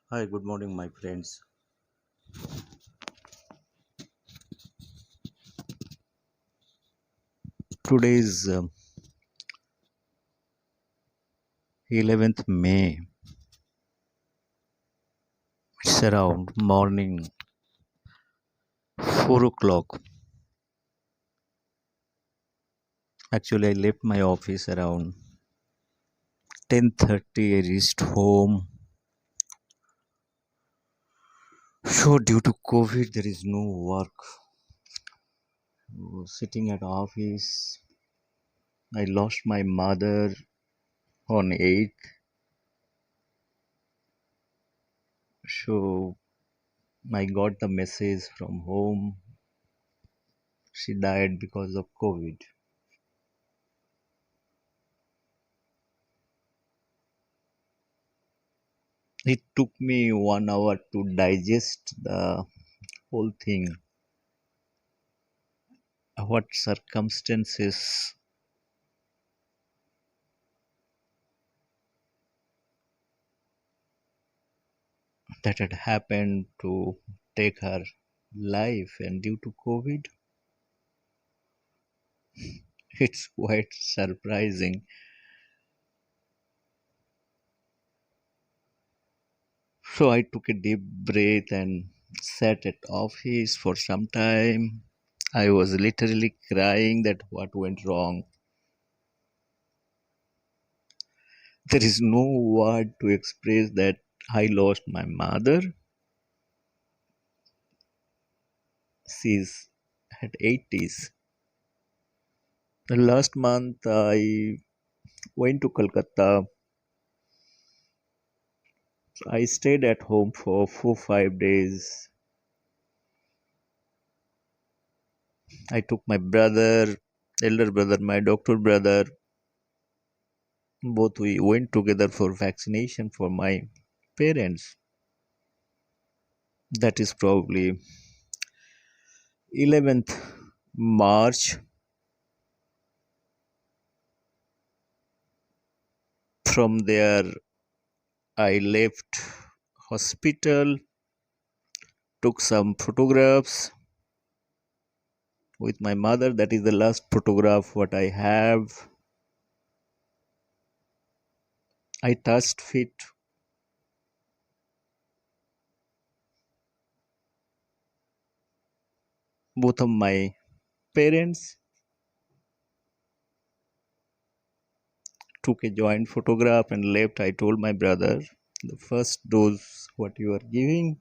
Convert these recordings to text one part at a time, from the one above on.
Hi, good morning, my friends. Today is 11th May. It's around morning 4 o'clock. Actually, I left my office around 10:30. I reached home. So, due to COVID, there is no work. Sitting at office, I lost my mother on 8th. So, I got the message from home. She died because of COVID. It took me 1 hour to digest the whole thing. What circumstances that had happened to take her life, and due to COVID, it's quite surprising. So I took a deep breath and sat at office for some time. I was literally crying that what went wrong. There is no word to express that I lost my mother. She's at 80s. The last month I went to Kolkata. I stayed at home for 4 5 days. I took my brother, elder brother, my doctor brother. Both we went together for vaccination for my parents. That is probably 11th March. From there, I left hospital, took some photographs with my mother. That is the last photograph what I have. I touched feet both of my parents, took a joint photograph and left. I told my brother, the first dose what you are giving.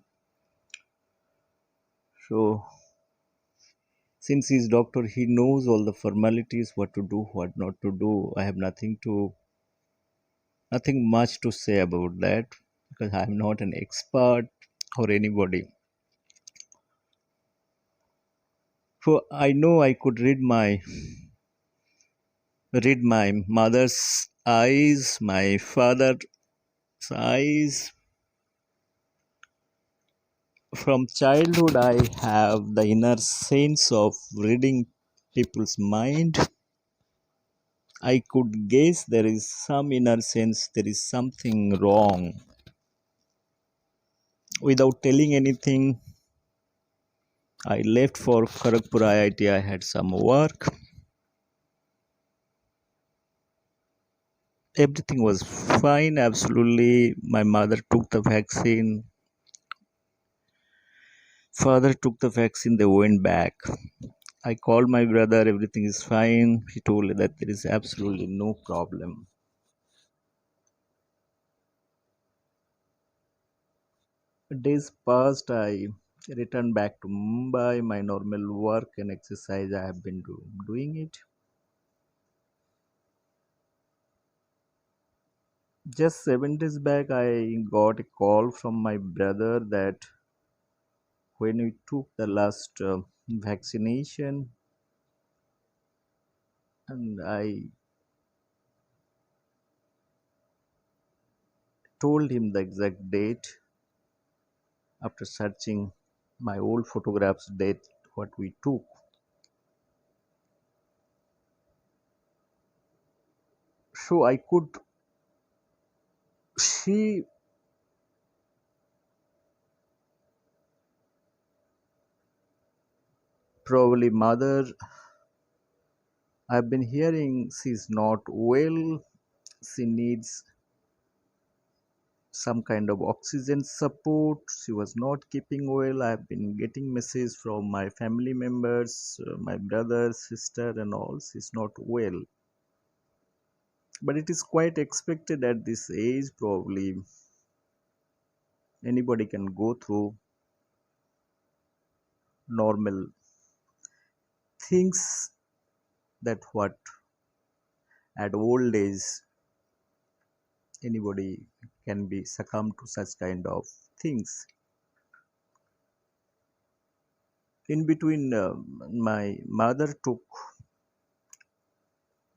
So since he's doctor, he knows all the formalities, what to do, what not to do. I have nothing much to say about that because I'm not an expert or anybody. So I know I could read my mother's eyes, my father's eyes. From childhood, I have the inner sense of reading people's mind. I could guess there is some inner sense, there is something wrong. Without telling anything, I left for Kharagpur IIT. I had some work. Everything was fine, absolutely. My mother took the vaccine, father took the vaccine, they went back. I called my brother, everything is fine. He told that there is absolutely no problem. Days passed, I returned back to Mumbai, my normal work and exercise. I have been doing it. Just 7 days back, I got a call from my brother that when we took the last vaccination, and I told him the exact date after searching my old photographs, date what we took. So I could see Probably mother, I've been hearing she's not well. She needs some kind of oxygen support. She was not keeping well. I've been getting messages from my family members, my brother, sister, and all. She's not well. But it is quite expected at this age, probably anybody can go through normal things that what at old age anybody can be succumb to such kind of things. In between, my mother took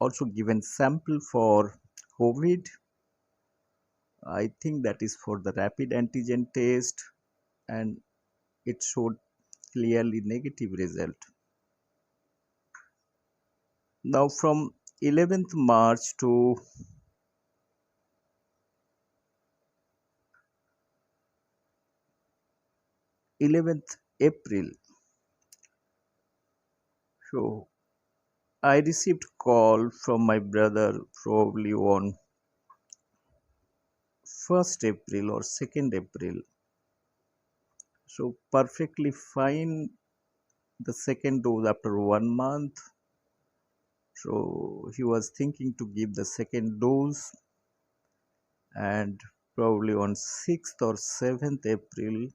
also given sample for COVID. I think that is for the rapid antigen test, and it showed clearly negative result. Now from 11th March to 11th April, so I received call from my brother probably on 1st April or 2nd April. So perfectly fine. The second dose after 1 month. So he was thinking to give the second dose, and probably on 6th or 7th April,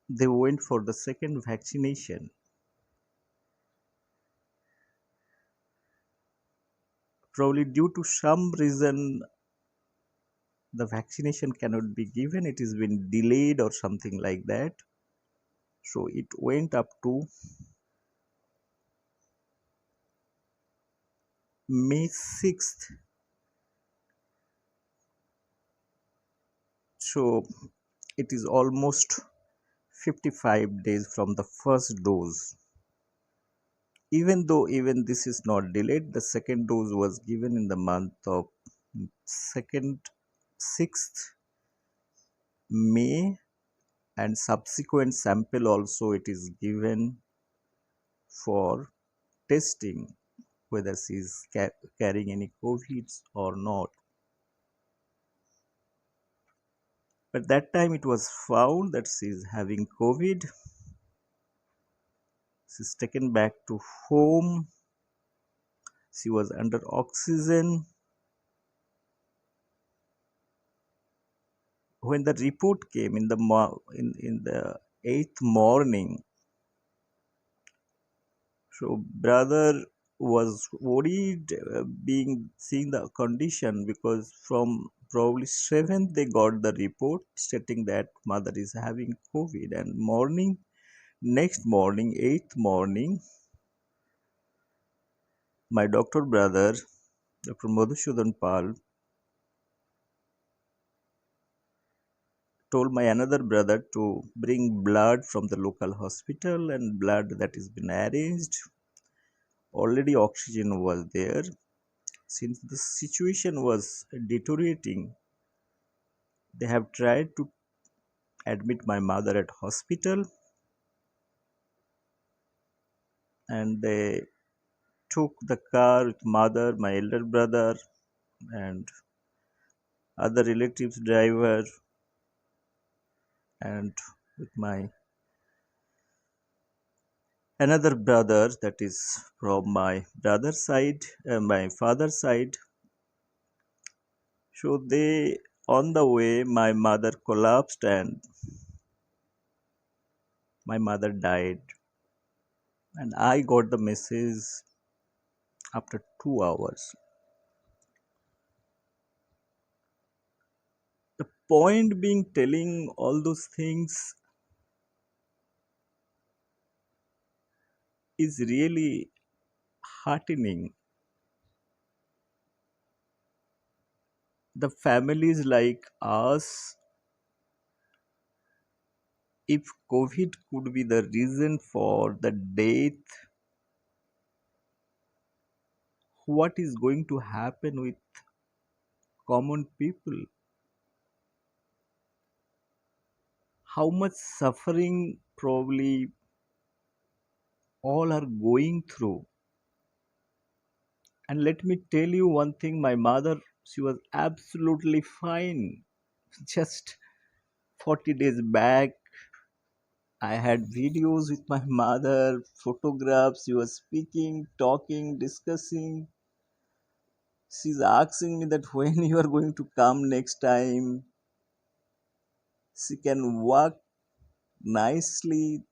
they went for the second vaccination. Probably due to some reason, the vaccination cannot be given. It has been delayed or something like that. So it went up to May 6th. So it is almost 55 days from the first dose. Even though even this is not delayed, the second dose was given in the month of second 6th May, and subsequent sample also it is given for testing whether she is carrying any COVID or not. But that time it was found that she is having COVID. She is taken back to home. She was under oxygen. When the report came in the in the 8th morning, so brother was worried, being seeing the condition, because from probably 7th they got the report stating that mother is having COVID, and next morning 8th morning, my doctor brother Dr. Madhusudhan Pal told my another brother to bring blood from the local hospital, and blood that has been arranged. Already oxygen was there. Since the situation was deteriorating, they have tried to admit my mother at hospital, and they took the car with mother, my elder brother, and other relatives driver, and with my another brother, that is from my brother's side, my father's side. So they, on the way, my mother collapsed and my mother died, and I got the message after 2 hours. The point being telling all those things is really heartening. The families like us, if COVID could be the reason for the death, what is going to happen with common people, how much suffering probably all are going through. And let me tell you one thing, my mother, she was absolutely fine. Just 40 days back, I had videos with my mother, photographs. She was speaking, talking, discussing. She's asking me that when you are going to come next time. She can walk nicely.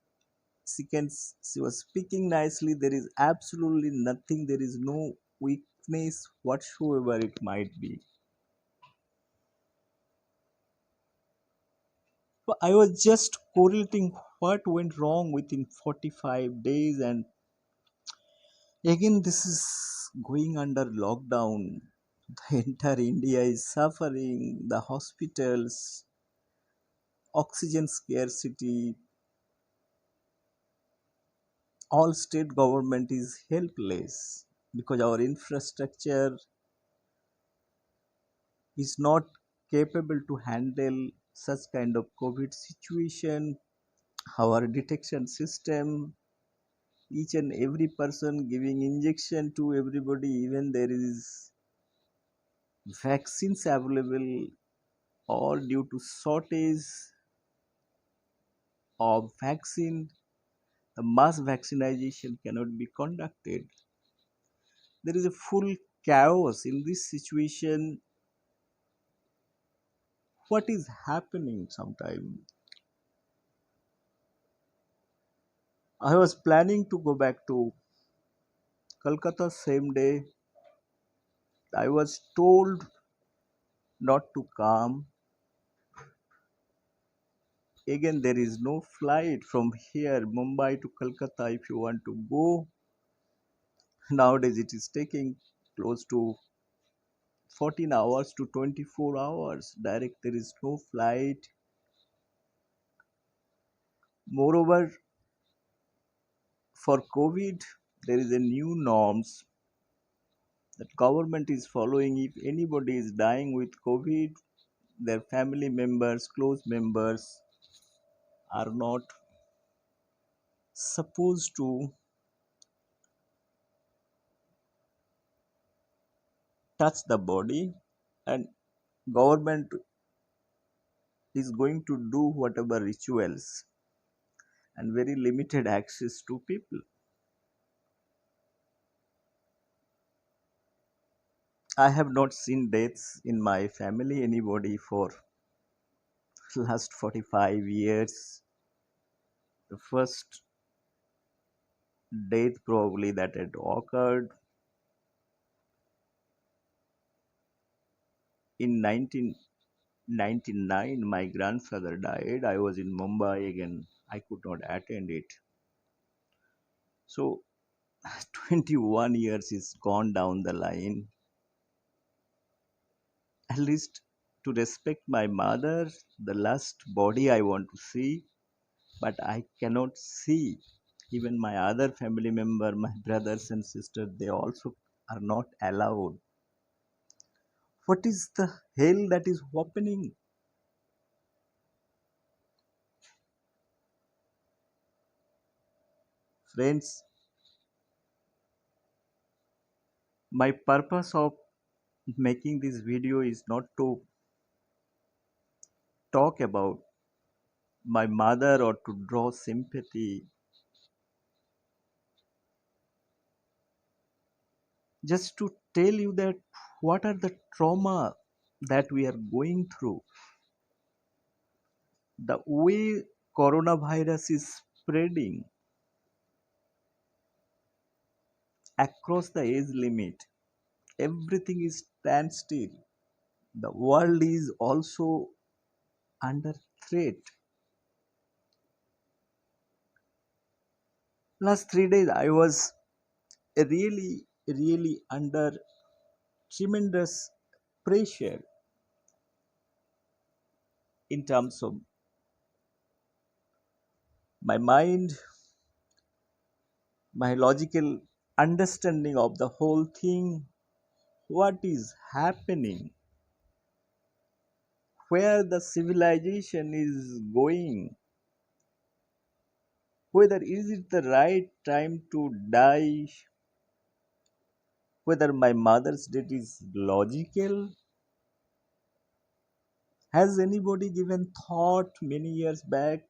She was speaking nicely. There is absolutely nothing. There is no weakness whatsoever it might be. So I was just correlating what went wrong within 45 days, and again, this is going under lockdown. The entire India is suffering, the hospitals, oxygen scarcity, all state government is helpless because our infrastructure is not capable to handle such kind of COVID situation. Our detection system, each and every person giving injection to everybody, even there is vaccines available, all due to shortage of vaccine, the mass vaccination cannot be conducted. There is a full chaos in this situation. What is happening sometime? I was planning to go back to Kolkata same day. I was told not to come. Again, there is no flight from here, Mumbai to Kolkata. If you want to go, nowadays it is taking close to 14 hours to 24 hours. Direct, there is no flight. Moreover, for COVID, there is a new norms that government is following. If anybody is dying with COVID, their family members, close members are not supposed to touch the body, and government is going to do whatever rituals and very limited access to people. I have not seen deaths in my family, anybody for last 45 years. The first death probably that had occurred in 1999, my grandfather died. I was in Mumbai again. I could not attend it. So 21 years is gone down the line. At least to respect my mother, the last body I want to see, but I cannot see. Even my other family member, my brothers and sisters, they also are not allowed. What is the hell that is happening? Friends, my purpose of making this video is not to talk about my mother or to draw sympathy, just to tell you that what are the trauma that we are going through. The way coronavirus is spreading across the age limit, everything is standstill. The world is also under threat. Last 3 days I was really under tremendous pressure in terms of my mind, my logical understanding of the whole thing, what is happening. where the civilization is going, whether is it the right time to die, whether my mother's death is logical. Has anybody given thought many years back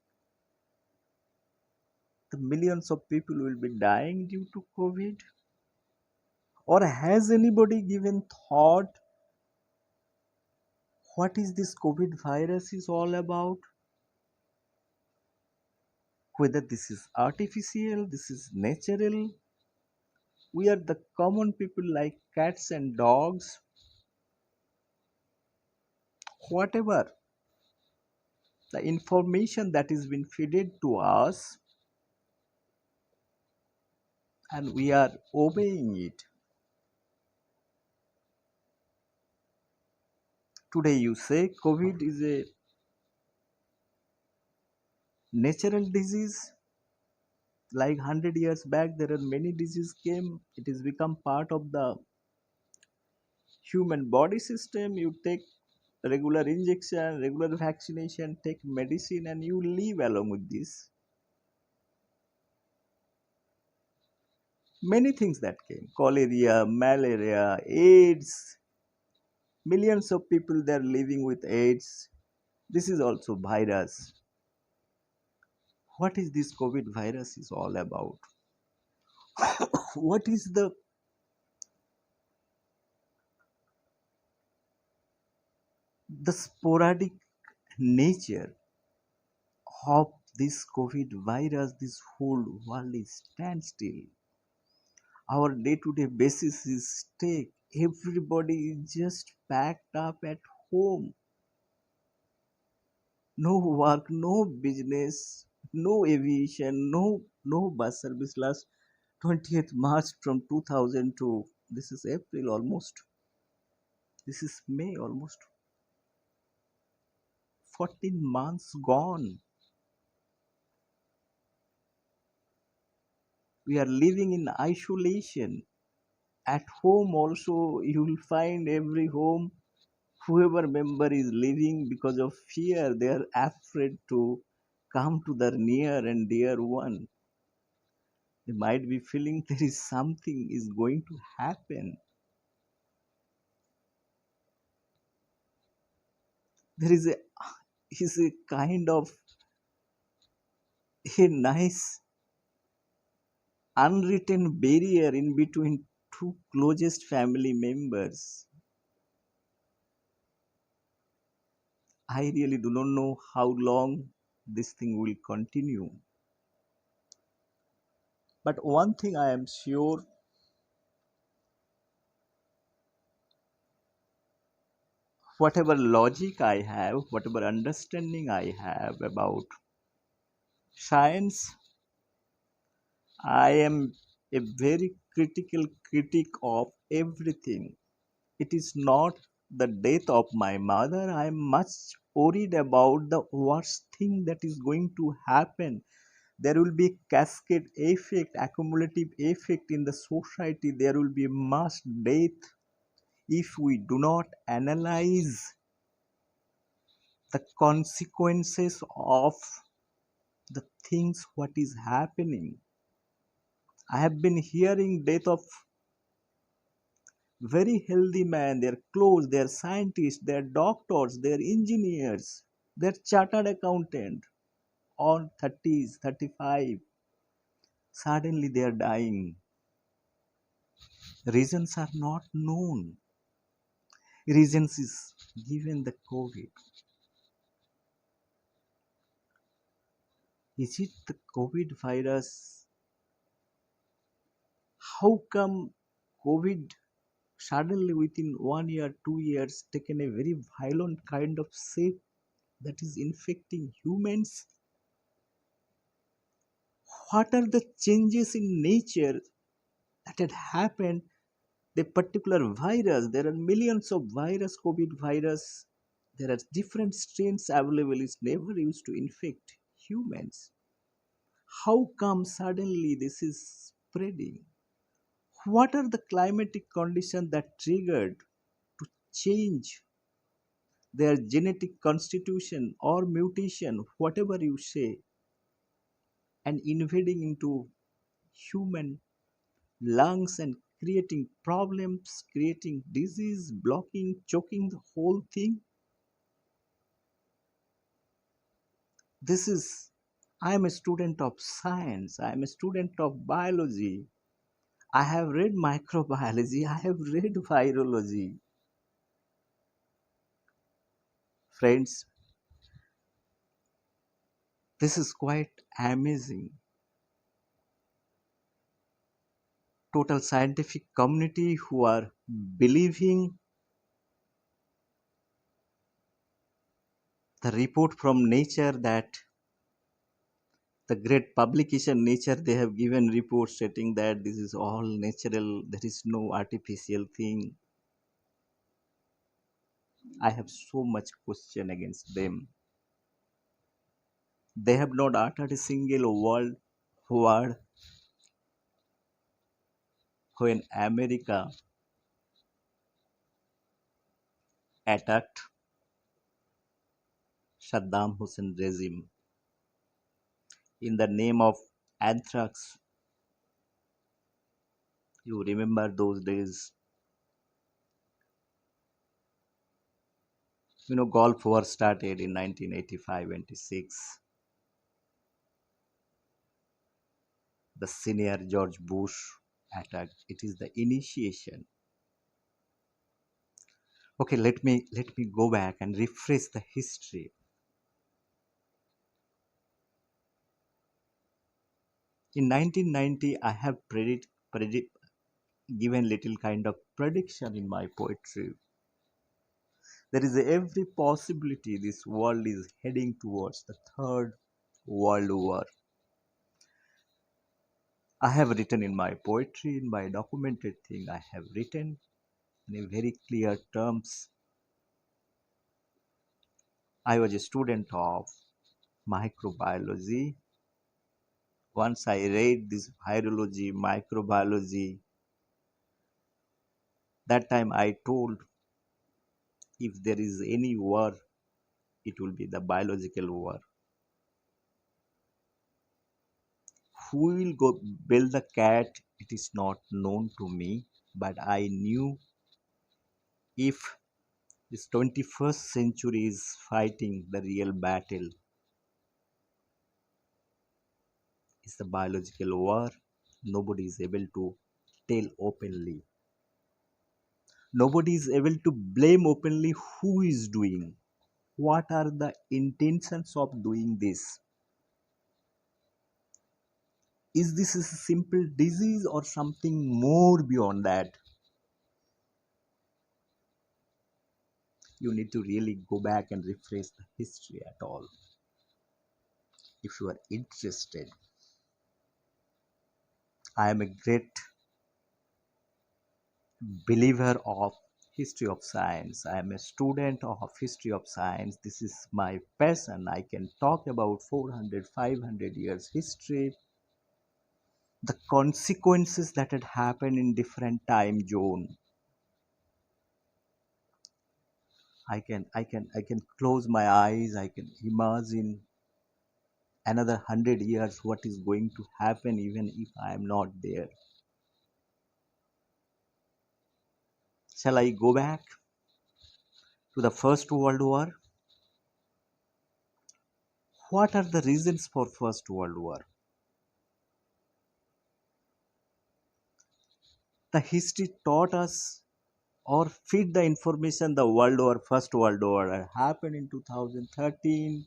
the millions of people will be dying due to COVID? Or has anybody given thought what is this COVID virus is all about? Whether this is artificial, this is natural. We are the common people like cats and dogs, whatever the information that is being fed to us, and we are obeying it. Today you say COVID is a natural disease. Like 100 years back there are many diseases came, it has become part of the human body system. You take regular injection, regular vaccination, take medicine, and you live along with this. Many things that came, cholera, malaria, AIDS, millions of people they are living with AIDS. This is also virus. What is this COVID virus is all about? What is the sporadic nature of this COVID virus? This whole world is standstill. Our day-to-day basis is stake. Everybody is just packed up at home. No work, no business, no aviation, no bus service. Last 20th March from 2000 to this is April almost. This is May almost. 14 months gone. We are living in isolation. At home also you will find every home whoever member is living because of fear. They are afraid to come to their near and dear one. They might be feeling there is something is going to happen. There is a kind of a nice unwritten barrier in between two closest family members. I really do not know how long this thing will continue. But one thing I am sure, whatever logic I have, whatever understanding I have about science, I am a very critical critic of everything. It is not the death of my mother. I am much worried about the worst thing that is going to happen. There will be cascade effect, accumulative effect in the society. There will be mass death if we do not analyze the consequences of the things what is happening. I have been hearing death of very healthy man. They're close, they're scientists, they're doctors, they're engineers, they're chartered accountant on 30s, 35. Suddenly they are dying. Reasons are not known. Reasons is given the COVID. Is it the COVID virus? How come COVID suddenly within 1 year, 2 years taken a very violent kind of shape that is infecting humans? What are the changes in nature that had happened? The particular virus, there are millions of virus, COVID virus. There are different strains available. It's never used to infect humans. How come suddenly this is spreading? What are the climatic conditions that triggered to change their genetic constitution or mutation, whatever you say, and invading into human lungs and creating problems, creating disease, blocking, choking the whole thing. This is, I am a student of science, I am a student of biology. I have read microbiology, I have read virology. Friends, this is quite amazing. Total scientific community who are believing the report from nature, that the great publication nature, they have given reports stating that this is all natural, there is no artificial thing. I have so much question against them. They have not uttered a single word when America attacked Saddam Hussein regime in the name of anthrax. You remember those days? Gulf War started in 1985-86. The senior George Bush attack. It is the initiation. Okay, let me go back and refresh the history. In 1990, I have given little kind of prediction in my poetry. There is every possibility this world is heading towards the third world war. I have written in my poetry, in my documented thing, I have written in a very clear terms. I was a student of microbiology. Once I read this virology, microbiology, that time I told, if there is any war, it will be the biological war. Who will go build the cat? It is not known to me, but I knew if this 21st century is fighting the real battle, is the biological war. Nobody is able to tell openly. Nobody is able to blame openly who is doing. What are the intentions of doing this? Is this a simple disease or something more beyond that? You need to really go back and refresh the history at all if you are interested. I am a great believer of history of science. I am a student of history of science. This is my passion. I can talk about 400, 500 years history, the consequences that had happened in different time zone. I can close my eyes. I can imagine another 100 years what is going to happen even if I am not there. Shall I go back to the First World War? What are the reasons for First World War? The history taught us or feed the information the World War, First World War happened in 2013,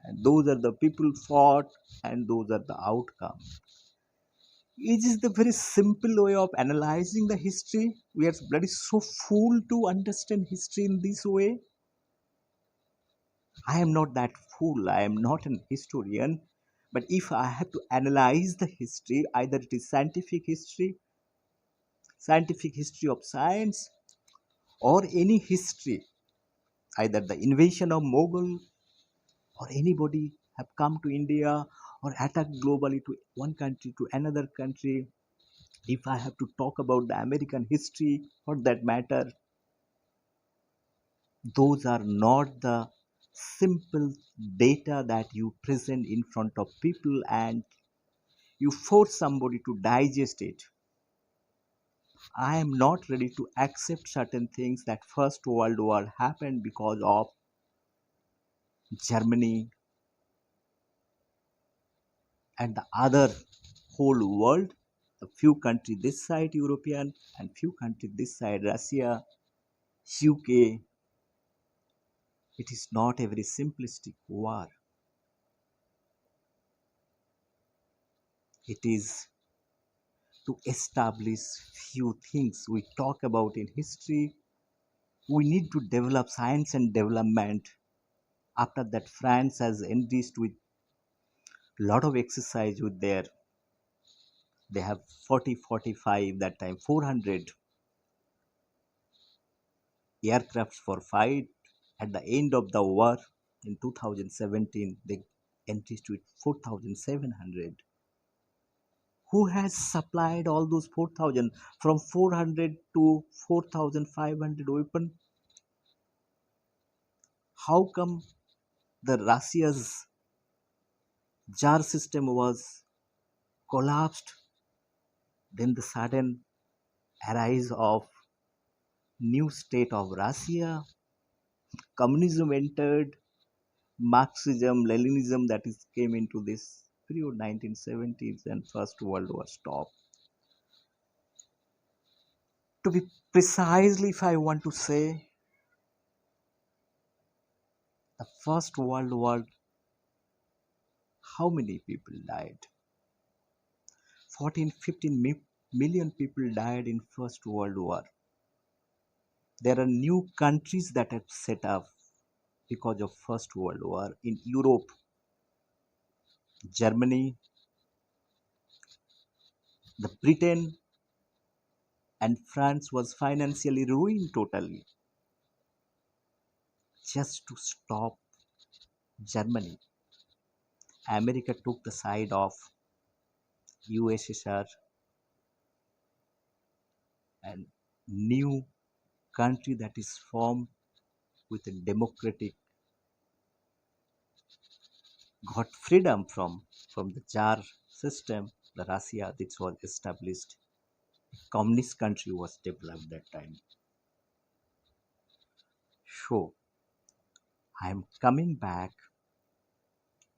and those are the people fought, and those are the outcomes. It is the very simple way of analyzing the history. We are bloody so fool to understand history in this way. I am not that fool. I am not an historian. But if I have to analyze the history, either it is scientific history of science, or any history, either the invasion of Mughal or anybody have come to India or attacked globally to one country to another country. If I have to talk about the American history for that matter, Those are not the simple data that you present in front of people and you force somebody to digest it. I am not ready to accept certain things that First World War happened because of Germany and the other whole world. A few countries this side European and few countries this side Russia, UK. It is not a very simplistic war. It is to establish few things we talk about in history. We need to develop science and development. After that, France has enriched with lot of exercise with their, they have 40, 45 that time 400 aircrafts for fight. At the end of the war in 2017, they enriched with 4,700. Who has supplied all those 4,000 from 400 to 4,500 weapon? How come the Russia's jar system was collapsed? Then the sudden arise of new state of Russia, communism entered, Marxism, Leninism that is came into this period 1970s and First World War stopped. To be precisely, if I want to say, the First World War, how many people died? 14, 15 million people died in First World War. There are new countries that have set up because of First World War in Europe, Germany, the Britain and France was financially ruined totally just to stop Germany. America took the side of USSR and new country that is formed with a democratic got freedom from the Tsar system. The Russia this was established. Communist country was developed that time. So I am coming back.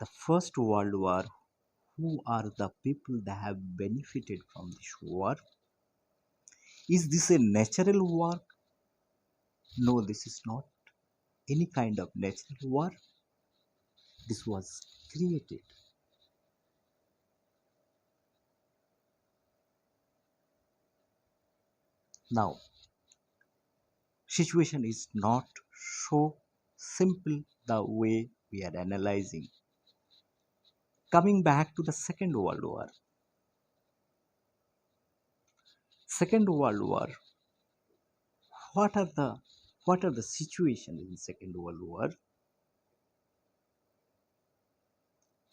The First World War. Who are the people that have benefited from this war? Is this a natural war? No, this is not any kind of natural war. This was created. Now, situation is not so simple the way we are analyzing. Coming back to the Second World War. Second World War. What are the what are the situations in Second World War?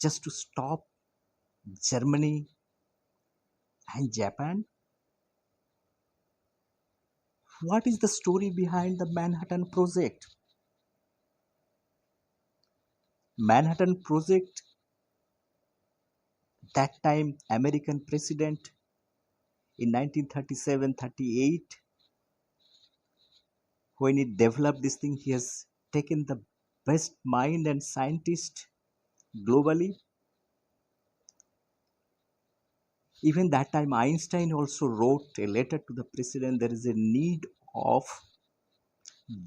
Just to stop Germany and Japan. What is the story behind the Manhattan Project? Manhattan Project, that time American president in 1937-38, when he developed this thing, he has taken the best mind and scientist globally. Even that time, Einstein also wrote a letter to the president. There is a need of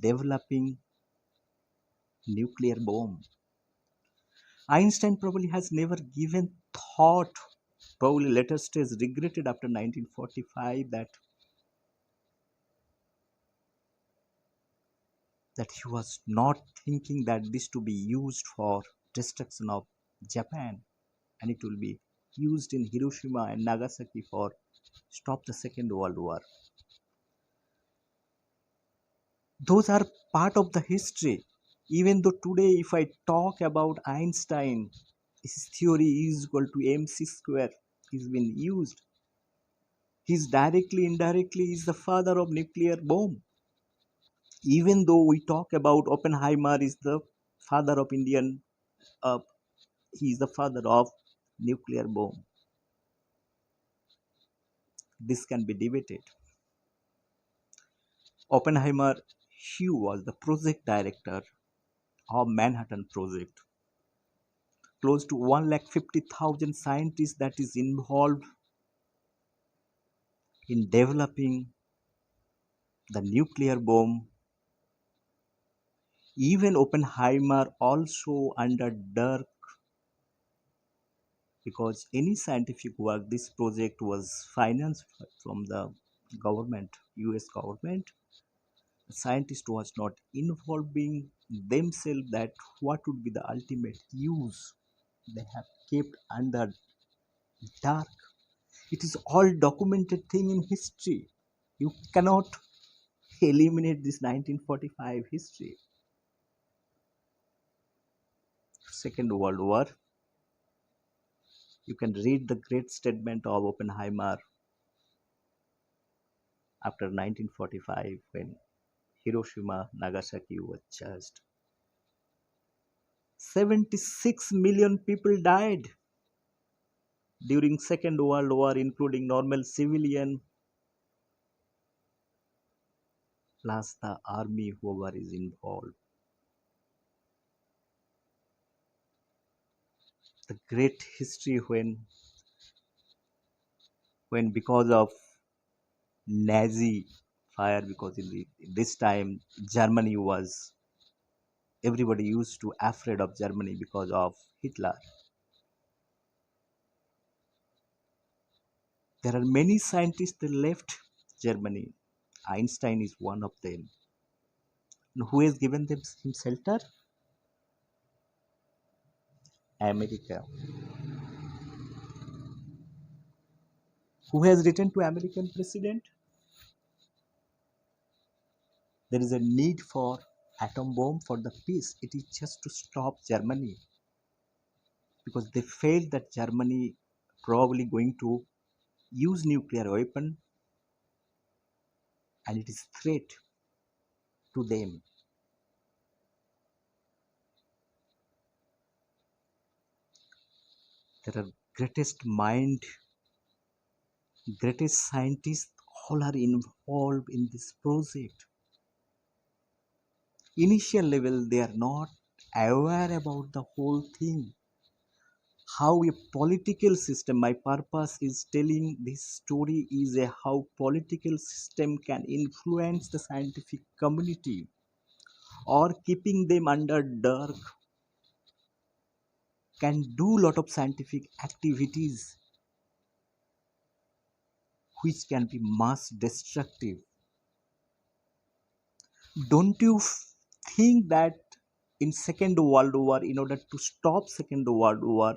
developing nuclear bomb. Einstein probably has never given thought, probably later stage regretted after 1945 that he was not thinking that this to be used for destruction of Japan and it will be used in Hiroshima and Nagasaki for stop the Second World War. Those are part of the history. Even though today, if I talk about Einstein, his theory is equal to mc square is been used. He's directly, indirectly is the father of nuclear bomb. Even though we talk about Oppenheimer is the father of Indian, uh, he is the father of nuclear bomb. This can be debated. Oppenheimer, he was the project director of Manhattan Project. Close to 150,000 scientists that is involved in developing the nuclear bomb. Even Oppenheimer also under dark because any scientific work, this project was financed from the government, US government. The scientist was not involving themselves that what would be the ultimate use. They have kept under dark. It is all documented thing in history. You cannot eliminate this 1945 history. Second World War. You can read the great statement of Oppenheimer after 1945 when Hiroshima, Nagasaki was judged. 76 million people died during Second World War, including normal civilian plus the army whoever is involved. The great history when because of Nazi fire, because this time Germany was everybody used to afraid of Germany because of Hitler. There are many scientists that left Germany. Einstein is one of them. And who has given them him shelter? America. Who has written to American president? There is a need for atom bomb for the peace. It is just to stop Germany because they felt that Germany probably going to use nuclear weapon and it is threat to them. There are greatest mind, greatest scientists all are involved in this project. Initial level they are not aware about the whole thing. How a political system, my purpose is telling this story is a how political system can influence the scientific community or keeping them under dark can do lot of scientific activities which can be mass destructive. Don't you think that in Second World War, in order to stop Second World War,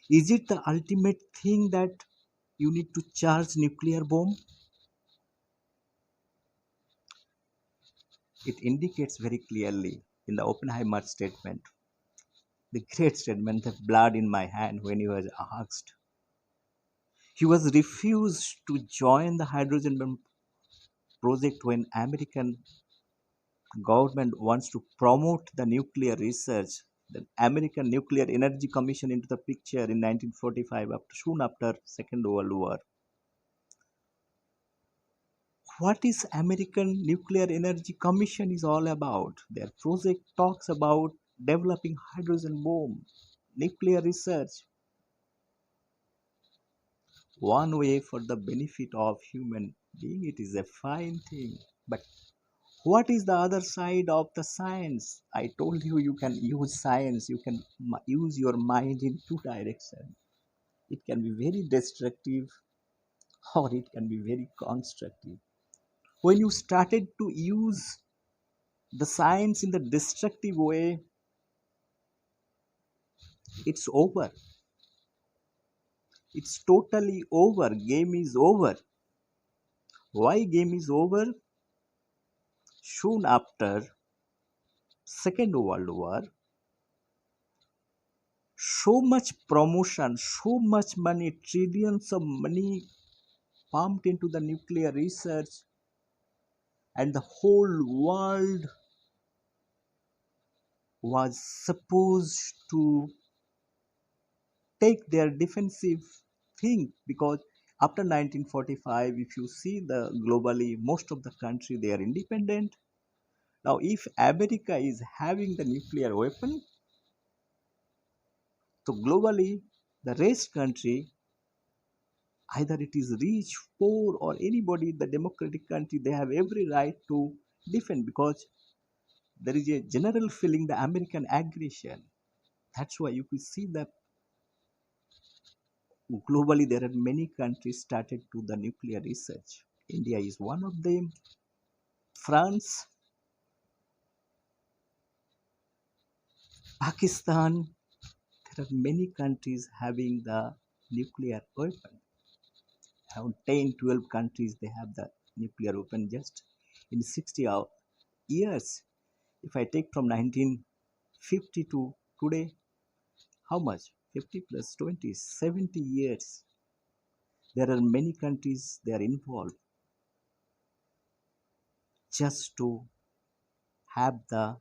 is it the ultimate thing that you need to charge nuclear bomb? It indicates very clearly in the Oppenheimer statement, the great statement, the blood in my hand when he was asked. He was refused to join the hydrogen bomb project when American government wants to promote the nuclear research. The American Nuclear Energy Commission into the picture in 1945, soon after Second World War. What is American Nuclear Energy Commission is all about? Their project talks about developing hydrogen bomb, nuclear research, one way for the benefit of human being. It is a fine thing, but what is the other side of the science? I told you you can use science, you can use your mind in two directions. It can be very destructive or it can be very constructive. When you started to use the science in the destructive way, it's over. It's totally over. Game is over. Why game is over? Soon after Second World War, so much promotion, so much money, trillions of money pumped into the nuclear research. and the whole world was supposed to take their defensive thing, because after 1945, if you see the globally, most of the country they are independent. Now if America is having the nuclear weapon, so globally the rest country, either it is rich, poor, or anybody, the democratic country, they have every right to defend, because there is a general feeling the American aggression. That's why you could see that globally there are many countries started to the nuclear research. India is one of them. France, Pakistan, there are many countries having the nuclear weapon. Around 10, 12 countries they have the nuclear weapon just in 60 years. If I take from 1950 to today, how much? 50 plus 20, 70 years. There are many countries they are involved just to have the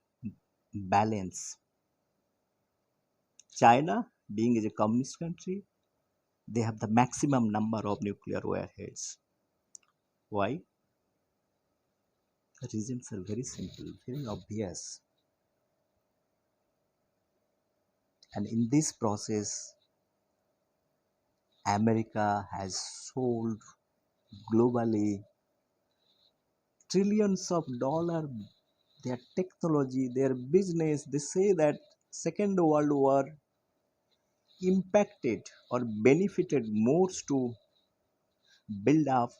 balance. China, being as a communist country, they have the maximum number of nuclear warheads. Why? The reasons are very simple, very obvious. And in this process, America has sold globally trillions of dollars, their technology, their business. They say that Second World War impacted or benefited most to build up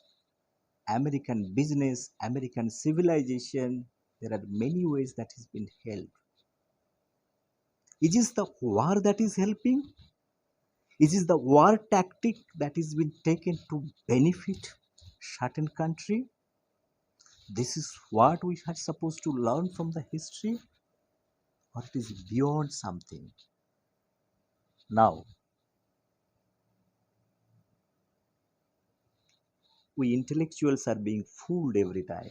American business, American civilization. There are many ways that has been helped. Is it the war that is helping? Is it the war tactic that is been taken to benefit certain country? This is what we are supposed to learn from the history, or it is beyond something. Now, we intellectuals are being fooled every time.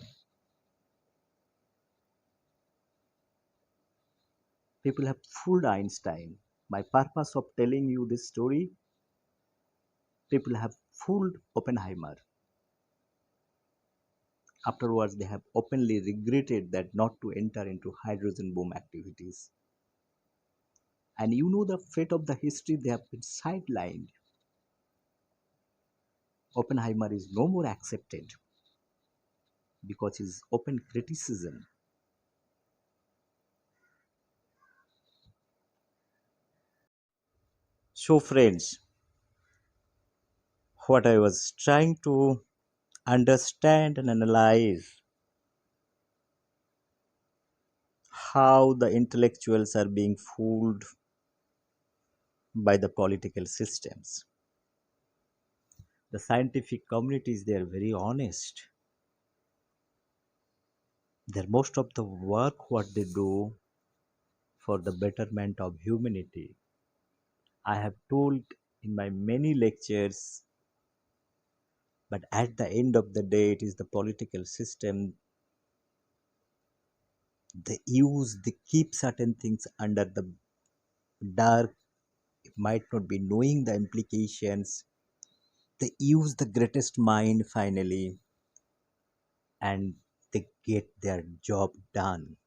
People have fooled Einstein. My purpose of telling you this story, people have fooled Oppenheimer. Afterwards, they have openly regretted that not to enter into hydrogen bomb activities. And you know the fate of the history, they have been sidelined. Oppenheimer is no more accepted because his open criticism. So, friends, what I was trying to understand and analyze, how the intellectuals are being fooled by the political systems. The scientific communities, they are very honest. They're most of the work what they do for the betterment of humanity. I have told in my many lectures, but at the end of the day, it is the political system. They keep certain things under the dark. It might not be knowing the implications. They use the greatest mind finally, and they get their job done.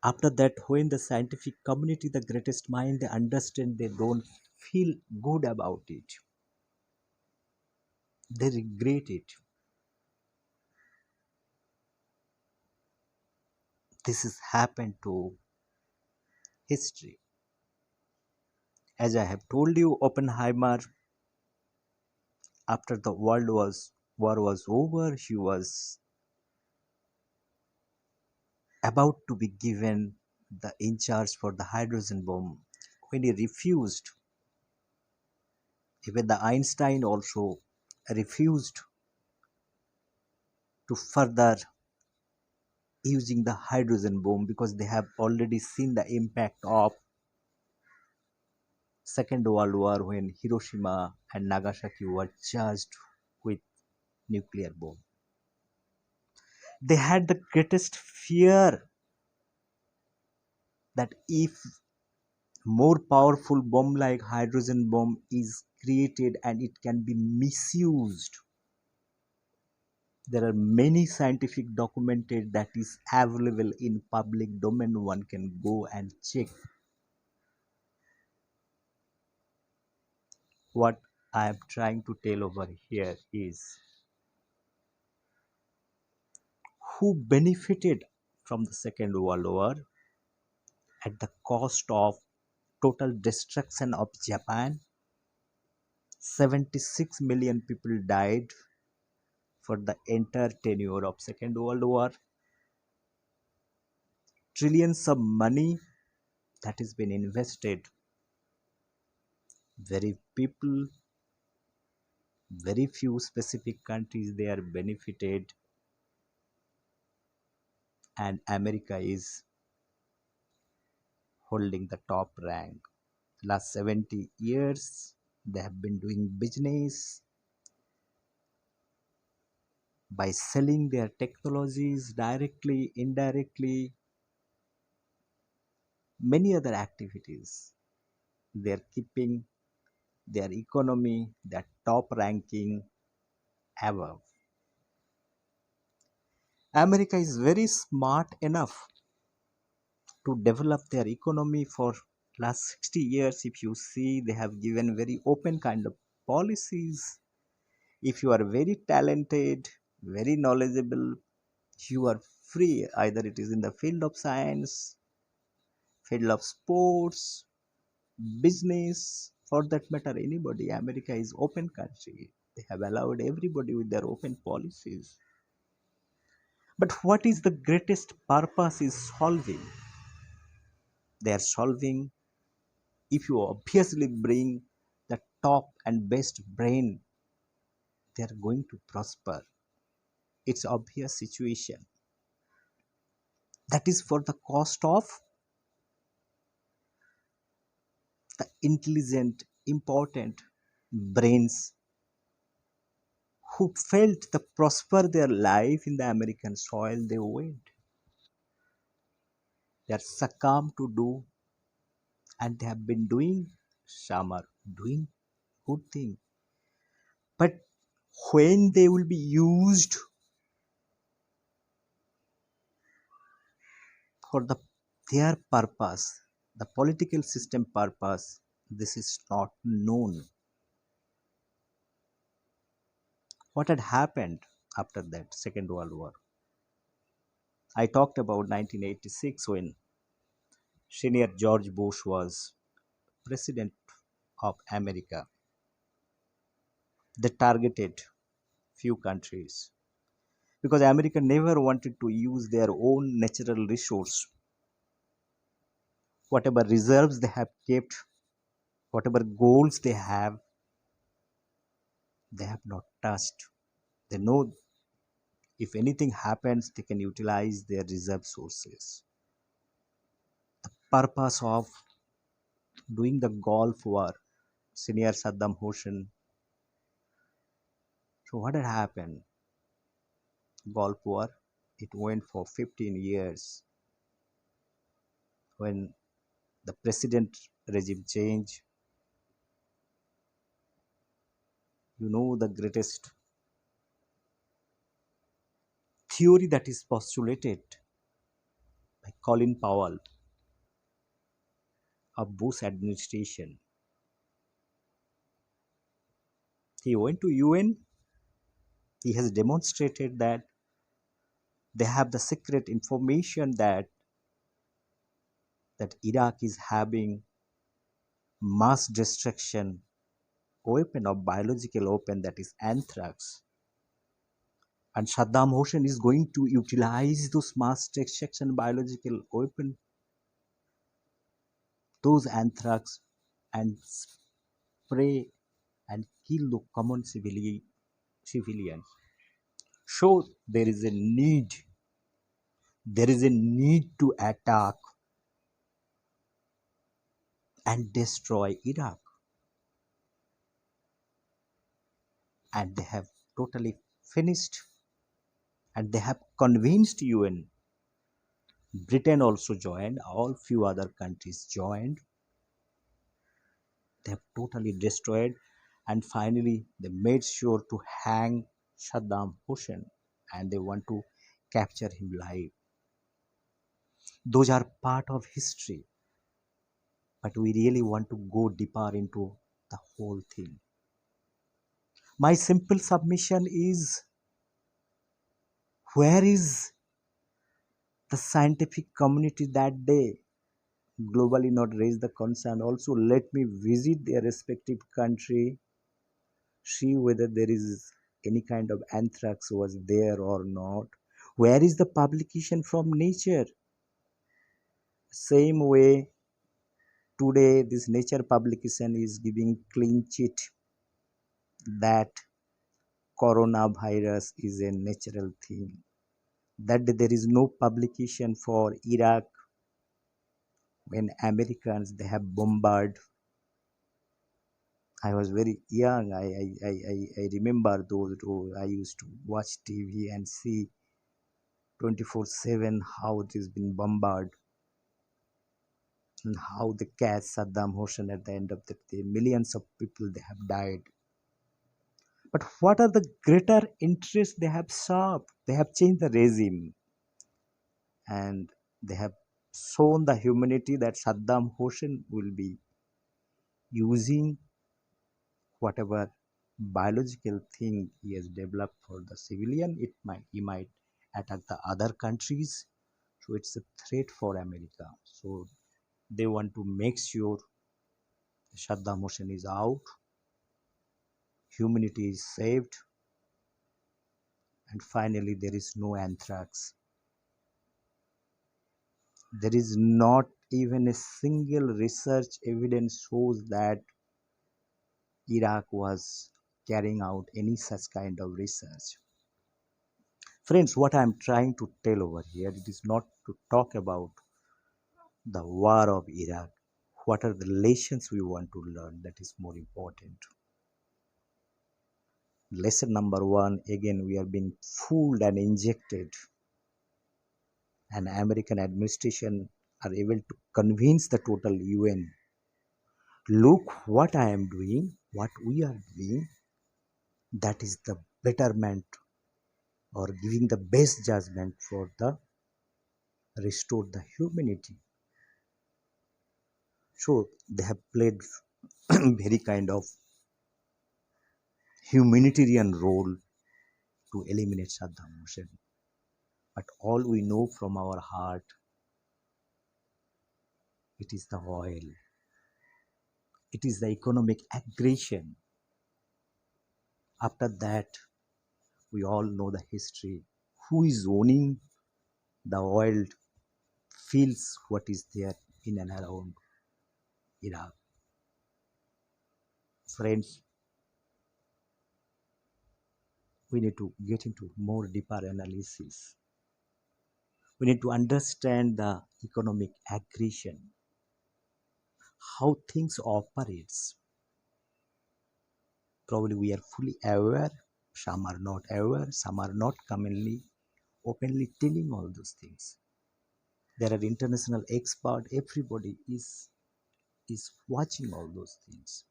After that, when the scientific community, the greatest mind, they understand, they don't feel good about it. They regret it. This has happened to history. As I have told you, Oppenheimer, after the war was over, he was about to be given the in charge for the hydrogen bomb. When he refused, even the Einstein also refused to further using the hydrogen bomb, because they have already seen the impact of Second World War when Hiroshima and Nagasaki were charged with nuclear bomb. They had the greatest fear that if more powerful bomb like hydrogen bomb is created and it can be misused, there are many scientific documented that is available in public domain, one can go and check. What I am trying to tell over here is who benefited from the Second World War at the cost of total destruction of Japan. 76 million people died for the entire tenure of Second World War. Trillions of money that has been invested. Very people, very few specific countries they are benefited, and America is holding the top rank. Last 70 years they have been doing business by selling their technologies directly, indirectly, many other activities. They are keeping their economy, their top ranking ever. America is very smart enough to develop their economy for last 60 years. If you see, they have given very open kind of policies. If you are very talented, very knowledgeable, you are free. Either it is in the field of science, field of sports, business, for that matter, anybody. America is open country. They have allowed everybody with their open policies. But what is the greatest purpose is solving? They are solving if you obviously bring the top and best brain, they are going to prosper. It's obvious situation. That is for the cost of the intelligent, important brains who felt the prosper their life in the American soil. They went. They are succumbed to do, and they have been doing. Some are doing good thing, but when they will be used for their purpose, the political system purpose, this is not known. What had happened after that Second World War? I talked about 1986 when senior George Bush was president of America. They targeted few countries because America never wanted to use their own natural resource. Whatever reserves they have kept, whatever goals they have not touched. They know if anything happens, they can utilize their reserve sources. Purpose of doing the Gulf War, senior Saddam Hussein. So what had happened? Gulf War, it went for 15 years. When the president regime changed, you know the greatest theory that is postulated by Colin Powell of Bush administration. He went to UN. He has demonstrated that they have the secret information that Iraq is having mass destruction weapon of biological weapon, that is anthrax, and Saddam Hussein is going to utilize those mass destruction biological weapon, those anthrax, and spray and kill the common civilians. So there is a need to attack and destroy Iraq, and they have totally finished and they have convinced UN. Britain also joined, all few other countries joined. They have totally destroyed, and finally they made sure to hang Saddam Hussein, and they want to capture him live. Those are part of history, but we really want to go deeper into the whole thing. My simple submission is, where is the scientific community that day globally not raise the concern? Also, let me visit their respective country, see whether there is any kind of anthrax was there or not. Where is the publication from nature? Same way today this nature publication is giving clean chit that coronavirus is a natural thing. That there is no publication for Iraq when Americans they have bombarded. I was very young. I remember those. I used to watch TV and see 24/7 how it has been bombarded and how they catch Saddam Hussein at the end of the day. Millions of people they have died. But what are the greater interests they have served? They have changed the regime and they have shown the humanity that Saddam Hussein will be using whatever biological thing he has developed for the civilian. He might attack the other countries. So it's a threat for America. So they want to make sure Saddam Hussein is out, humanity is saved, and finally there is no anthrax. There is not even a single research evidence shows that Iraq was carrying out any such kind of research. Friends, what I am trying to tell over here, it is not to talk about the war of Iraq. What are the lessons we want to learn? That is more important. Lesson number one, again, we are being fooled and injected, and American administration are able to convince the total UN, look what I am doing, what we are doing, that is the betterment or giving the best judgment for the restore the humanity. So they have played very kind of humanitarian role to eliminate Saddam Hussein. But all we know from our heart, it is the oil. It is the economic aggression. After that, we all know the history. Who is owning the oil fields, what is there in and around Iraq? Friends, we need to get into more deeper analysis. We need to understand the economic aggression, how things operates. Probably we are fully aware, some are not aware, some are not commonly openly telling all those things. There are international experts, everybody is watching all those things.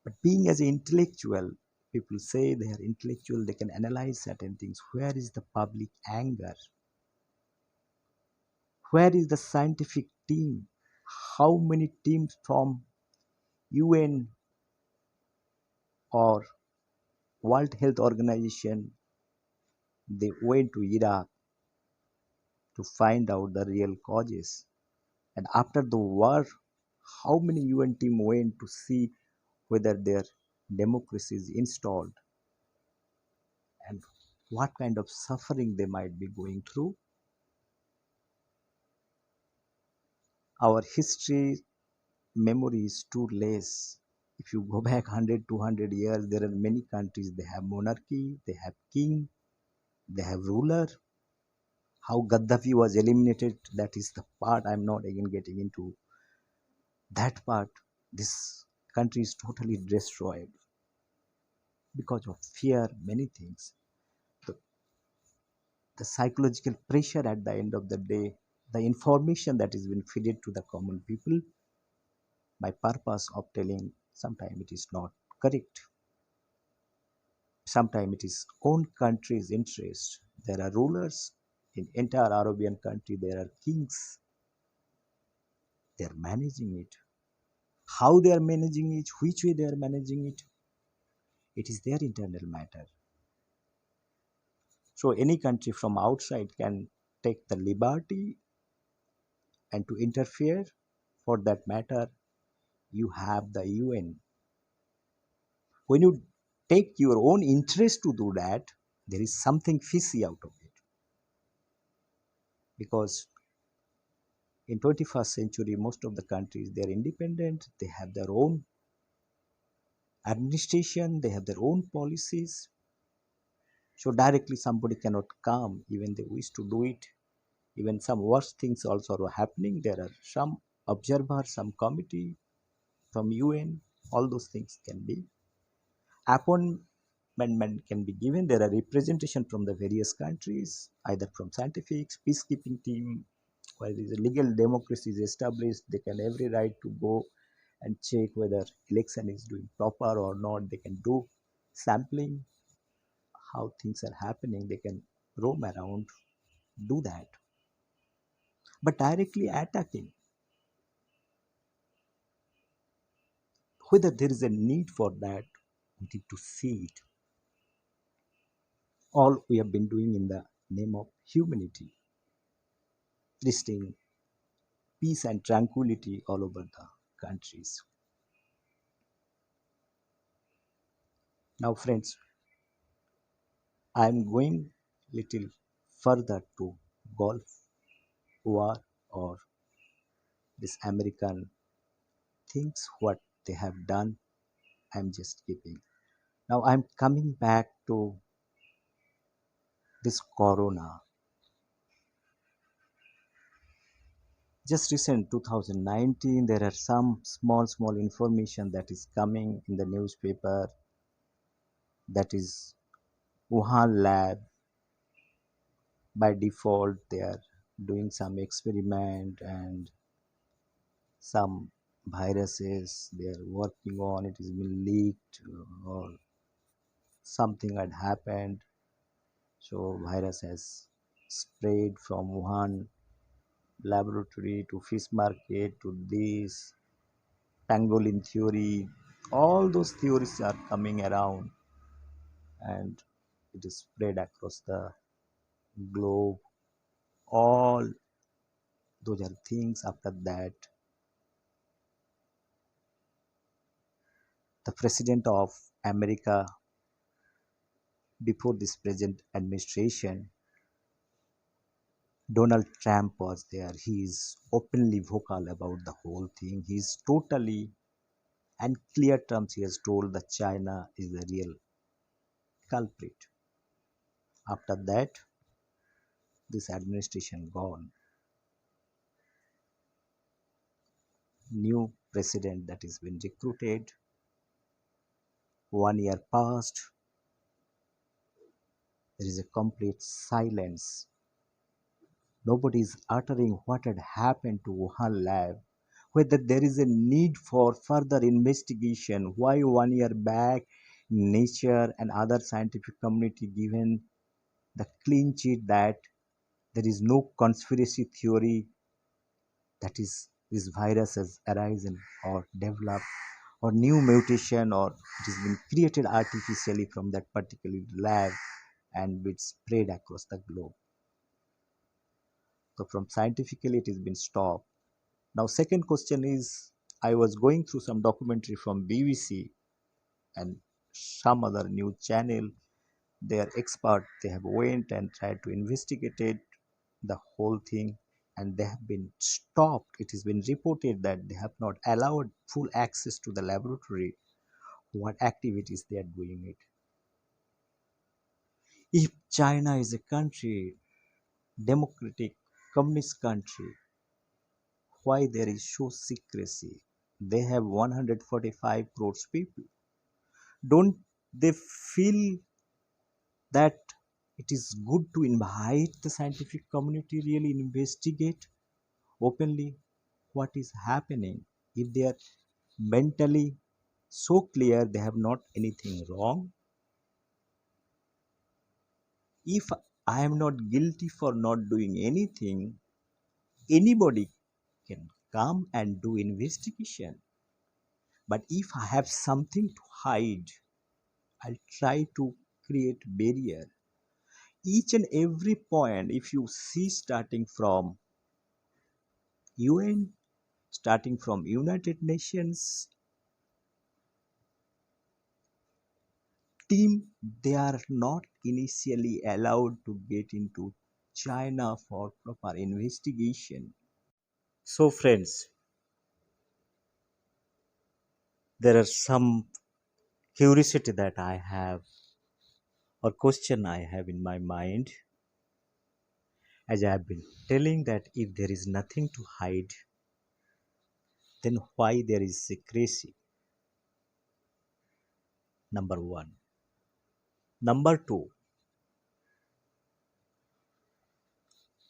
But being as an intellectual, people say they are intellectual, they can analyze certain things. Where is the public anger? Where is the scientific team? How many teams from UN or World Health Organization they went to Iraq to find out the real causes? And after the war, how many UN team went to see whether their democracy is installed and what kind of suffering they might be going through? Our history memory is too less. If you go back 100, 200 years, there are many countries, they have monarchy, they have king, they have ruler. How Gaddafi was eliminated, that is the part I'm not again getting into. That part, this country is totally destroyed because of fear, many things. So the psychological pressure at the end of the day, the information that is being fed to the common people by purpose of telling sometimes it is not correct. Sometimes it is own country's interest. There are rulers in entire Arabian country, there are kings, they are managing it. How they are managing it, which way they are managing it is their internal matter. So any country from outside can take the liberty and to interfere. For that matter, you have the UN. When you take your own interest to do that, there is something fishy out of it. Because in 21st century, most of the countries, they are independent, they have their own administration, they have their own policies. So directly somebody cannot come, even they wish to do it. Even some worse things also are happening. There are some observers, some committee from UN, all those things can be. Appointment can be given. There are representation from the various countries, either from scientific, peacekeeping team, while the legal democracy is established, they can every right to go and check whether election is doing proper or not. They can do sampling, how things are happening. They can roam around, do that. But directly attacking, whether there is a need for that, we need to see it. All we have been doing in the name of humanity, listing peace and tranquility all over the countries. Now, friends, I am going little further to Gulf War or this American things what they have done. I'm just keeping. Now I'm coming back to this corona. Just recent 2019, there are some small information that is coming in the newspaper, that is Wuhan lab. By default, they are doing some experiment and some viruses they are working on. It has been leaked or something had happened. So virus has spread from Wuhan laboratory to fish market to this pangolin theory. All those theories are coming around and it is spread across the globe. All those are things. After that, the president of America, before this present administration, Donald Trump, was there. He is openly vocal about the whole thing. He is totally and clear terms he has told that China is the real culprit. After that, this administration gone. New president that is been recruited. 1 year passed. There is a complete silence. Nobody is uttering what had happened to Wuhan lab, whether there is a need for further investigation. Why 1 year back, Nature and other scientific community given the clean sheet that there is no conspiracy theory, that is this virus has arisen or developed or new mutation or it has been created artificially from that particular lab and been spread across the globe. So from scientifically it has been stopped. Now second question is, I was going through some documentary from BBC and some other news channel. They are expert. They have went and tried to investigate it, the whole thing, and they have been stopped. It has been reported that they have not allowed full access to the laboratory. What activities they are doing it? If China is a country, democratic, communist country, why there is so secrecy? They have 145 crores people. Don't they feel that It is good to invite the scientific community really investigate openly what is happening. If they are mentally so clear they have not anything wrong, if I am not guilty for not doing anything, anybody can come and do investigation. But if I have something to hide, I'll try to create barrier. Each and every point, if you see starting from UN, starting from United Nations team, they are not initially allowed to get into China for proper investigation. So, friends, there are some curiosity that I have or question I have in my mind, as I have been telling that if there is nothing to hide, then why there is secrecy? Number one. Number two,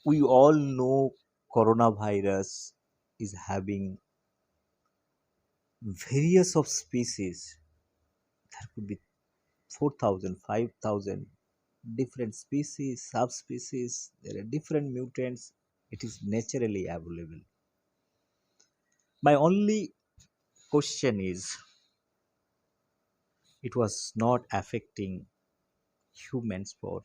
we all know coronavirus is having various of species. There could be 4,000, 5,000 different species, subspecies. There are different mutants. It is naturally available. My only question is, it was not affecting humans for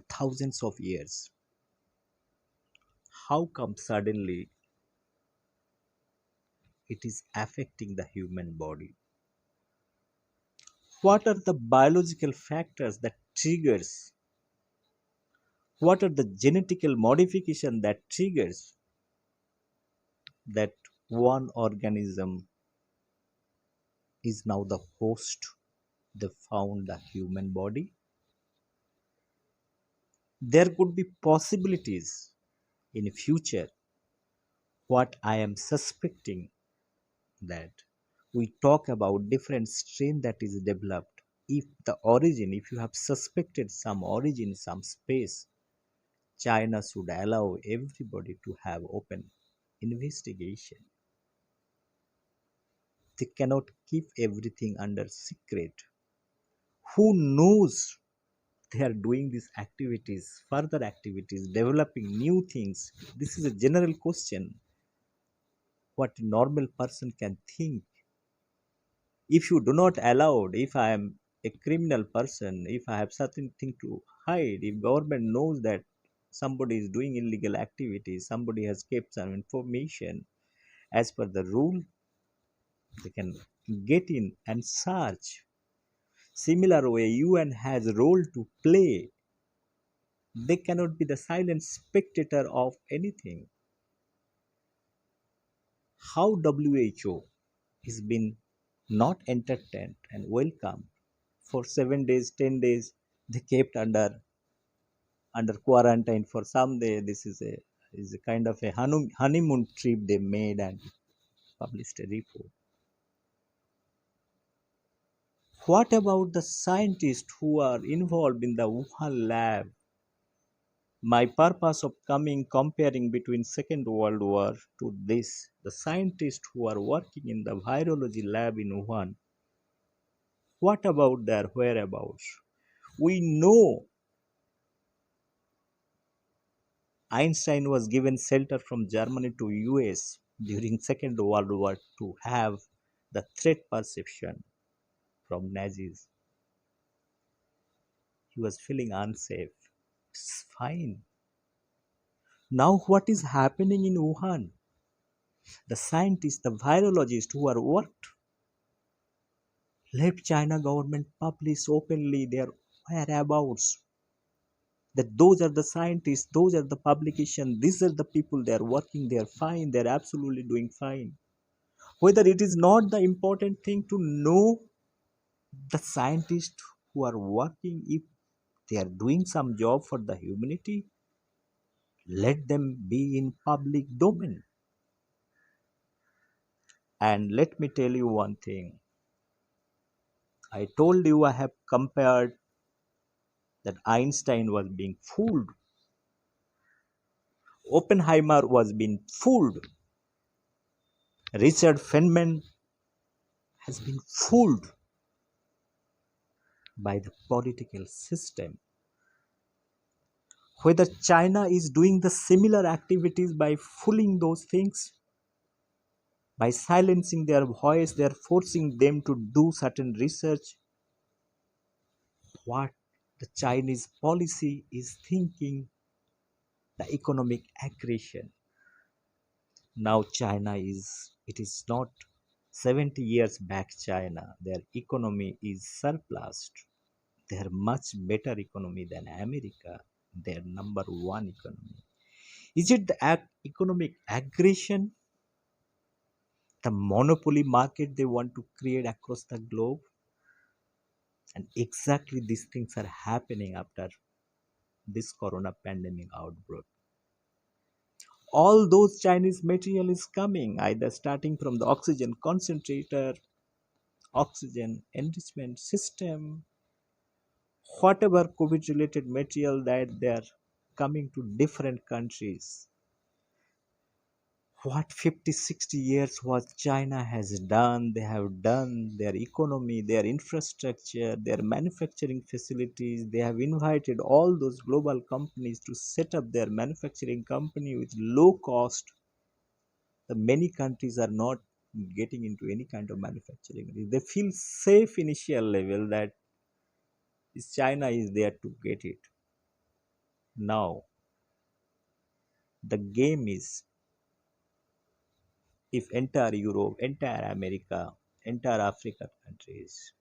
thousands of years. How come suddenly it is affecting the human body? What are the biological factors that triggers? What are the genetical modification that triggers that one organism is now the host they found the human body? There could be possibilities in future. What I am suspecting that we talk about different strain that is developed. If the origin, if you have suspected some origin, some space, China should allow everybody to have open investigation. They cannot keep everything under secret. Who knows they are doing these activities, further activities, developing new things? This is a general question. What a normal person can think. If you do not allow, if I am a criminal person, if I have something to hide, if government knows that somebody is doing illegal activities, somebody has kept some information, as per the rule, they can get in and search. Similar way, UN has a role to play. They cannot be the silent spectator of anything. How WHO is been not entertained and welcomed for 7 days, 10 days, they kept under quarantine for some day. This is a kind of a honeymoon trip they made and published a report. What about the scientists who are involved in the Wuhan lab? My purpose of coming comparing between Second World War to this, the scientists who are working in the virology lab in Wuhan, what about their whereabouts? We know Einstein was given shelter from Germany to US during Second World War to have the threat perception from Nazis. He was feeling unsafe. It's fine. Now what is happening in Wuhan? The scientists, the virologists who are worked, let China government publish openly their whereabouts. That those are the scientists, those are the publication, these are the people they are working, they are fine, they are absolutely doing fine. Whether it is not the important thing to know the scientists who are working, if they are doing some job for the humanity, let them be in public domain. And let me tell you one thing. I told you I have compared that Einstein was being fooled, Oppenheimer was being fooled, Richard Feynman has been fooled by the political system. Whether China is doing the similar activities by fooling those things, by silencing their voice, they are forcing them to do certain research. What the Chinese policy is thinking, the economic aggression. Now China it is not 70 years back China. Their economy is surpassed. They are much better economy than America. Their number one economy. Is it the economic aggression, the monopoly market they want to create across the globe? And exactly these things are happening after this corona pandemic outbreak. All those Chinese material is coming either starting from the oxygen concentrator, oxygen enrichment system, whatever COVID related material that they are coming to different countries. What 50, 60 years what China has done, they have done their economy, their infrastructure, their manufacturing facilities. They have invited all those global companies to set up their manufacturing company with low cost. The many countries are not getting into any kind of manufacturing. They feel safe initial level that China is there to get it. Now the game is, if entire Europe, entire America, entire Africa countries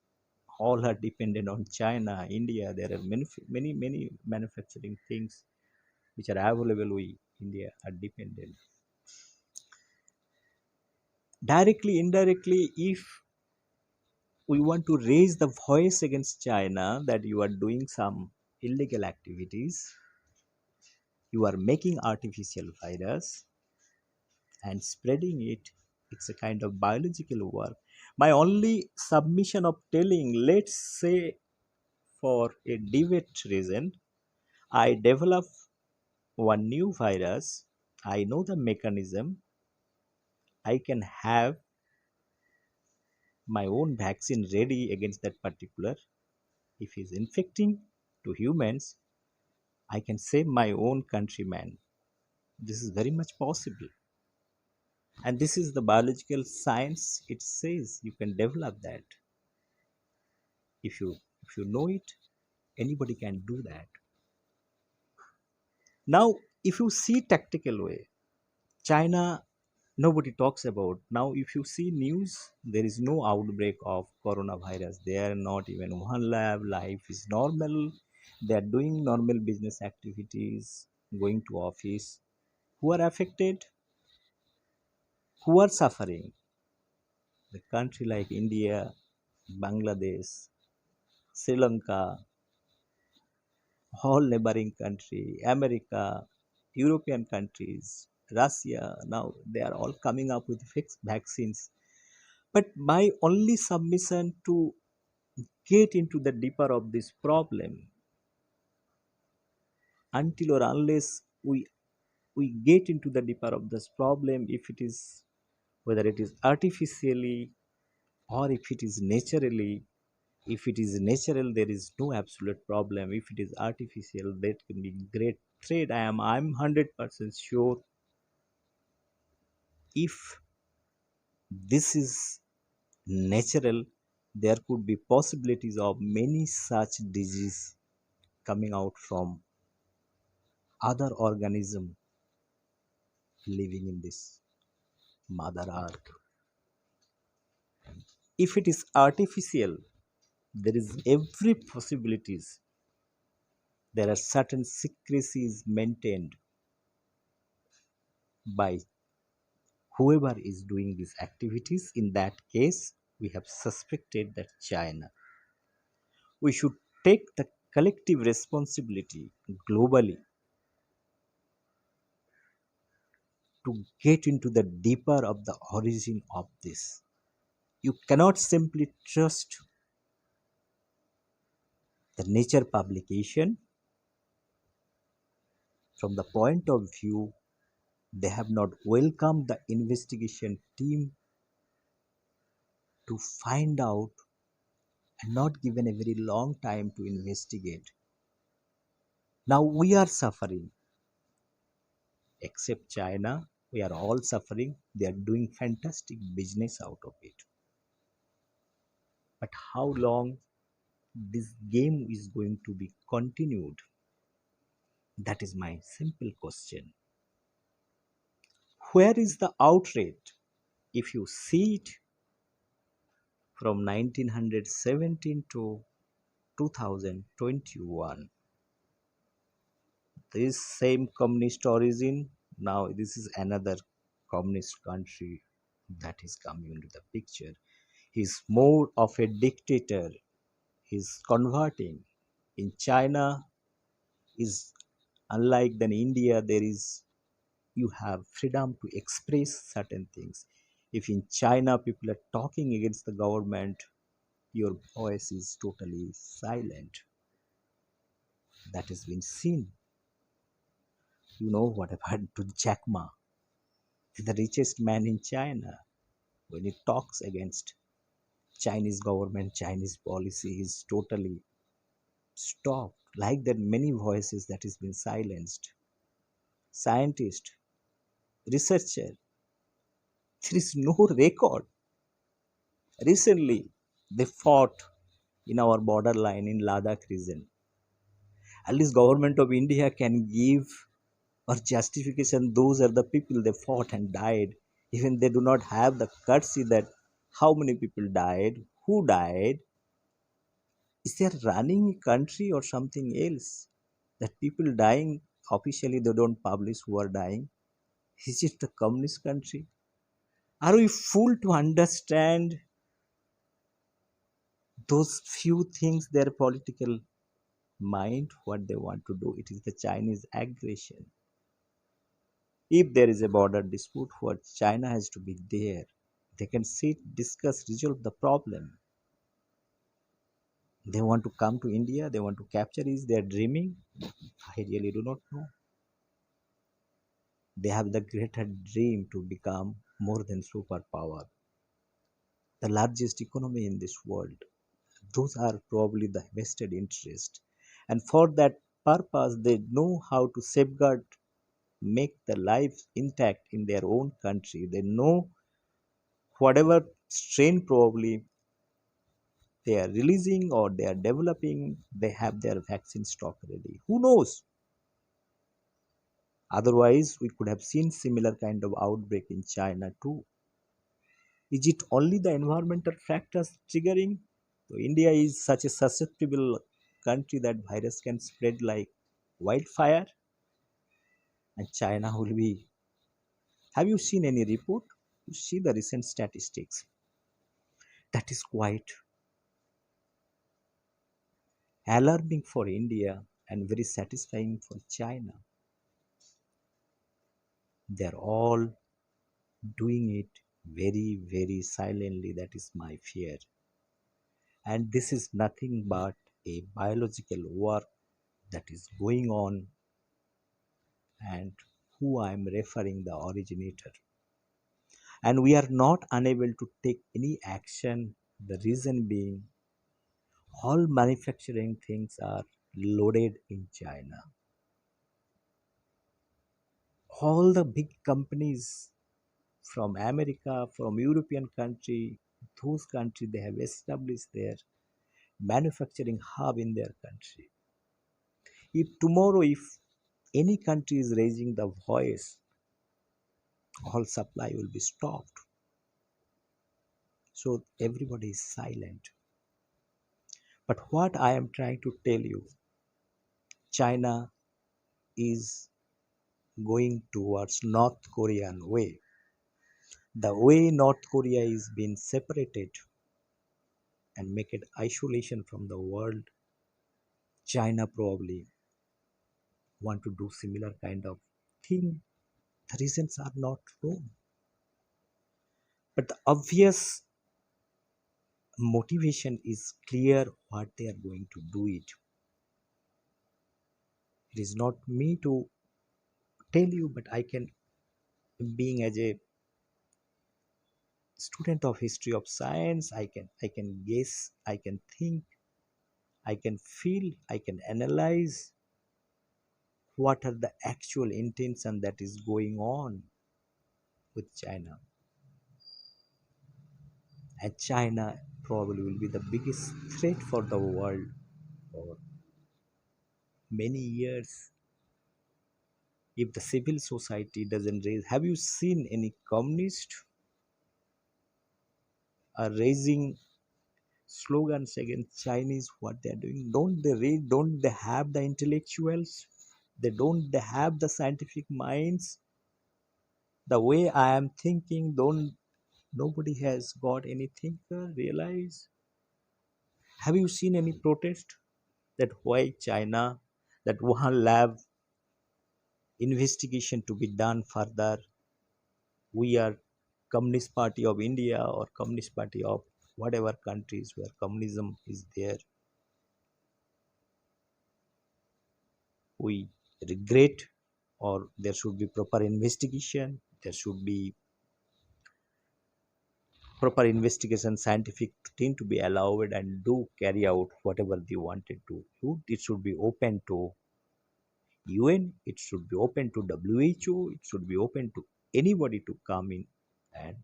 all are dependent on China, India, there are many manufacturing things which are available. We India are dependent directly, indirectly. If we want to raise the voice against China that you are doing some illegal activities, you are making artificial virus and spreading it. It's a kind of biological war. My only submission of telling, let's say for a debate reason, I develop one new virus, I know the mechanism, I can have my own vaccine ready against that particular. If he's infecting to humans, I can save my own countryman. This is very much possible. And this is the biological science. It says you can develop that. If you know it, anybody can do that. Now, if you see tactical way, China nobody talks about. Now, if you see news, there is no outbreak of coronavirus. There not even one lab. Life is normal. They are doing normal business activities, going to office. Who are affected? Who are suffering? The country like India, Bangladesh, Sri Lanka, all neighboring country, America, European countries, Russia, now they are all coming up with fixed vaccines. But my only submission to get into the deeper of this problem, until or unless we get into the deeper of this problem, if it is whether it is artificially or if it is naturally. If it is natural, there is no absolute problem. If it is artificial, that can be great threat. I'm 100% sure if this is natural, there could be possibilities of many such disease coming out from other organism living in this mother earth. If it is artificial, there is every possibilities. There are certain secrecies maintained by whoever is doing these activities. In that case, we have suspected that China. We should take the collective responsibility globally to get into the deeper of the origin of this. You cannot simply trust The Nature publication, from the point of view, they have not welcomed the investigation team to find out and not given a very long time to investigate. Now we are suffering, except China. We are all suffering. They are doing fantastic business out of it. But how long this game is going to be continued? That is my simple question. Where is the outrage? If you see it from 1917 to 2021, this same communist origin, now this is another communist country that is coming into the picture. He's more of a dictator. He's converting. In China, is unlike than India, there is you have freedom to express certain things. If in China people are talking against the government, your voice is totally silent. That has been seen. You know what happened to Jack Ma, the richest man in China. When he talks against Chinese government, Chinese policy, is totally stopped. Like that, many voices that has been silenced. Scientist, researcher, there is no record. Recently, they fought in our borderline in Ladakh region. At least government of India can give or justification. Those are the people they fought and died. Even they do not have the courtesy that how many people died, who died. Is there running a country or something else that people dying officially they don't publish who are dying? Is it the communist country? Are we fool to understand those few things their political mind what they want to do? It is the Chinese aggression. If there is a border dispute, what China has to be there. They can sit, discuss, resolve the problem. They want to come to India, they want to capture. Is they are dreaming? I really do not know. They have the greater dream to become more than superpower, the largest economy in this world. Those are probably the vested interest. And for that purpose, they know how to safeguard, make the lives intact in their own country. They know whatever strain probably they are releasing or they are developing, they have their vaccine stock ready. Who knows? Otherwise, we could have seen similar kind of outbreak in China too. Is it only the environmental factors triggering? So India is such a susceptible country that virus can spread like wildfire, and China will be. Have you seen any report? You see the recent statistics. That is quite alarming for India and very satisfying for China. They're all doing it very, very silently. That is my fear. And this is nothing but a biological war that is going on, and who I am referring the originator. And we are not unable to take any action. The reason being, all manufacturing things are loaded in China. All the big companies from America, from European country, those countries they have established their manufacturing hub in their country. If tomorrow, if any country is raising the voice, all supply will be stopped. So everybody is silent. But what I am trying to tell you, China is going towards North Korean way. The way North Korea is being separated and make it isolation from the world, China probably want to do similar kind of thing. The reasons are not wrong. But the obvious motivation is clear what they are going to do it. It is not me to tell you, but I can, being as a student of history of science, I can guess, I can think, I can feel, I can analyze what are the actual intention that is going on with China. And China probably will be the biggest threat for the world for many years if the civil society doesn't raise. Have you seen any communist are raising slogans against Chinese? What they're doing? Don't they read? Don't they have the intellectuals? They have the scientific minds. The way I am thinking, don't nobody has got any thinker realize. Have you seen any protest that why China, that Wuhan lab investigation to be done further? We are Communist Party of India or Communist Party of whatever countries where communism is there. We regret, or there should be proper investigation. There should be proper investigation, scientific thing to be allowed and do carry out whatever they wanted to do. It should be open to UN, it should be open to WHO, it should be open to anybody to come in and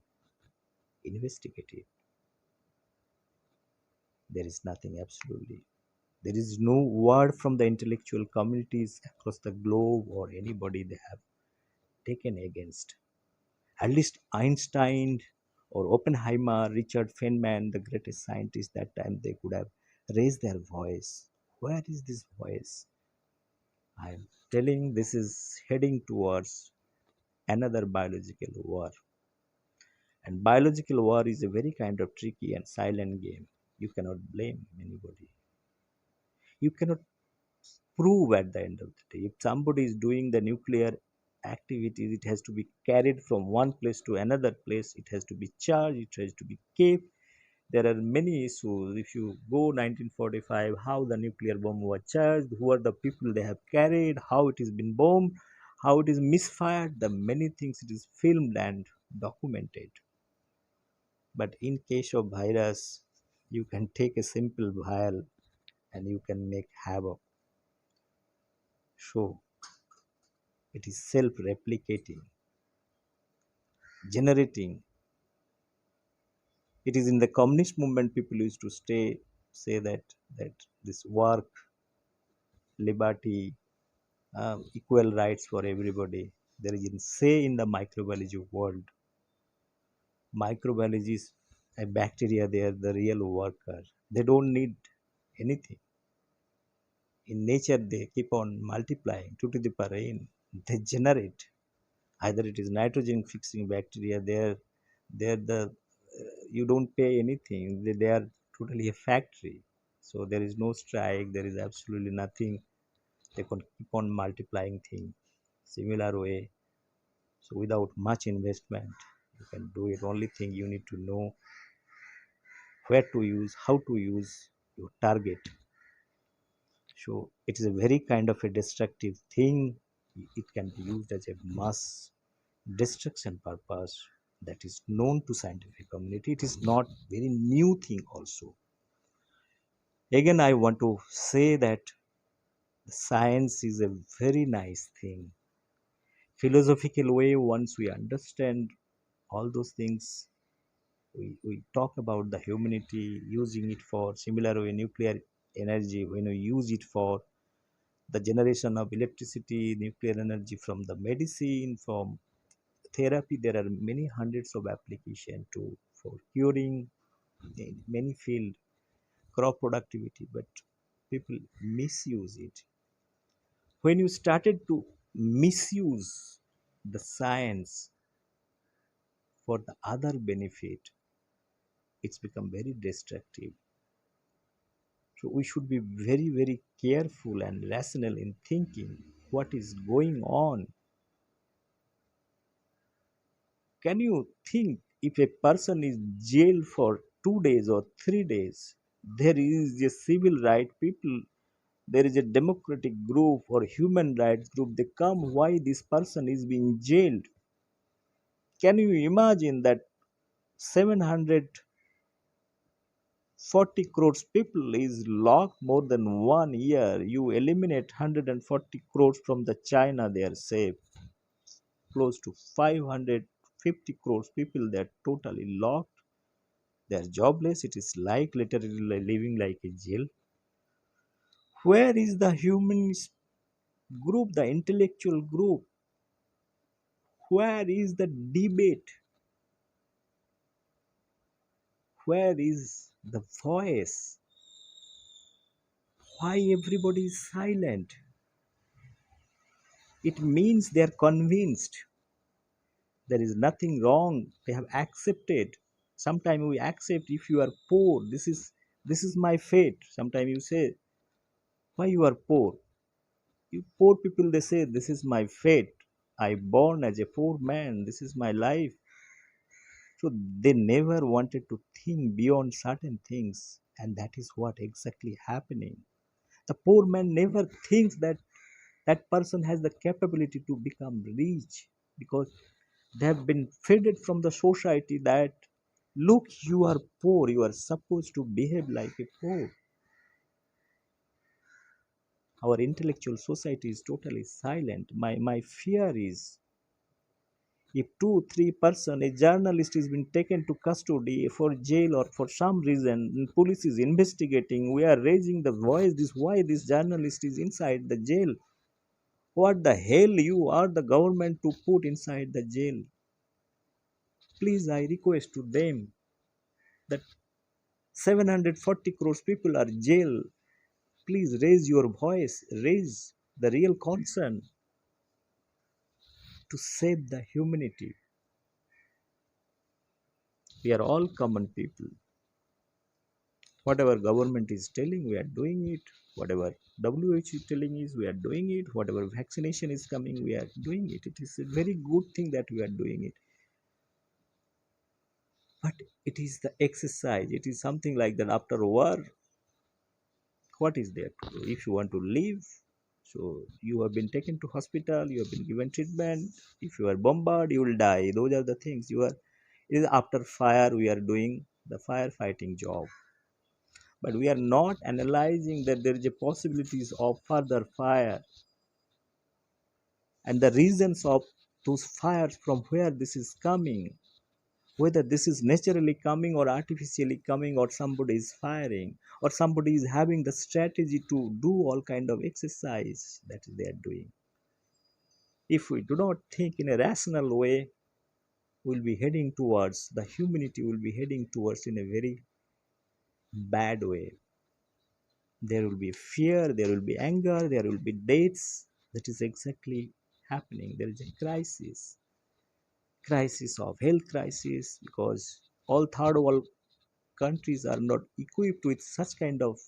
investigate it. There is nothing absolutely. There is no word from the intellectual communities across the globe or anybody they have taken against. At least Einstein or Oppenheimer, Richard Feynman, the greatest scientists that time, they could have raised their voice. Where is this voice? I am telling this is heading towards another biological war. And biological war is a very kind of tricky and silent game. You cannot blame anybody. You cannot prove at the end of the day. If somebody is doing the nuclear activities, it has to be carried from one place to another place. It has to be charged. It has to be kept. There are many issues. If you go 1945, how the nuclear bomb was charged, who are the people they have carried, how it has been bombed, how it is misfired, the many things it is filmed and documented. But in case of virus, you can take a simple vial and you can make havoc. So it is self-replicating, generating. It is in the communist movement people used to say that this work, liberty, equal rights for everybody. There is in say in the microbiology world. Microbiology is a bacteria. They are the real worker. They don't need anything. In nature, they keep on multiplying 2 to the power n. They generate. Either it is nitrogen fixing bacteria. They're the you don't pay anything. They are totally a factory. So there is no strike. There is absolutely nothing. They can keep on multiplying things. Similar way. So without much investment, you can do it. Only thing you need to know where to use, how to use your target. So it is a very kind of a destructive thing. It can be used as a mass destruction purpose that is known to scientific community. It is not very new thing also. Again, I want to say that science is a very nice thing. Philosophical way, once we understand all those things, we talk about the humanity using it for similar way nuclear energy, when we use it for the generation of electricity, nuclear energy from the medicine, from therapy. There are many hundreds of application to for curing in many field, crop productivity, but people misuse it. When you started to misuse the science for the other benefit, it's become very destructive. So we should be very, very careful and rational in thinking what is going on. Can you think if a person is jailed for 2 days or 3 days, there is a civil right people, there is a democratic group or human rights group, they come why this person is being jailed. Can you imagine that 740 crores people is locked more than 1 year? You eliminate 140 crores from the China, they are safe. Close to 550 crores people, they are totally locked. They are jobless. It is like literally living like a jail. Where is the human group, the intellectual group? Where is the debate? Where is the voice? Why everybody is silent? It means they are convinced there is nothing wrong. They have accepted. Sometimes we accept if you are poor. This is my fate. Sometimes you say, why you are poor? You poor people, they say, this is my fate. I born as a poor man. This is my life. So they never wanted to think beyond certain things, and that is what exactly happening. The poor man never thinks that that person has the capability to become rich, because they have been fed from the society that, look, you are poor, you are supposed to behave like a poor. Our intellectual society is totally silent. My fear is, if two three person, a journalist is been taken to custody for jail or for some reason, and police is investigating, we are raising the voice, this why this journalist is inside the jail. What the hell you are the government to put inside the jail? Please, I request to them that 740 crores people are jail. Please raise your voice, raise the real concern to save the humanity. We are all common people. Whatever government is telling, we are doing it. Whatever WHO is telling is, we are doing it. Whatever vaccination is coming, we are doing it. It is a very good thing that we are doing it. But it is the exercise. It is something like that. After a war, what is there to do? If you want to live, so you have been taken to hospital, you have been given treatment. If you are bombarded, you will die. Those are the things you are. It is after fire we are doing the firefighting job, but we are not analyzing that there is a possibilities of further fire and the reasons of those fires, from where this is coming, whether this is naturally coming or artificially coming, or somebody is firing, or somebody is having the strategy to do all kind of exercise that they are doing. If we do not think in a rational way, we'll be heading towards, the humanity will be heading towards in a very bad way. There will be fear, there will be anger, there will be deaths. That is exactly happening. There is a crisis of health crisis, because all third world countries are not equipped with such kind of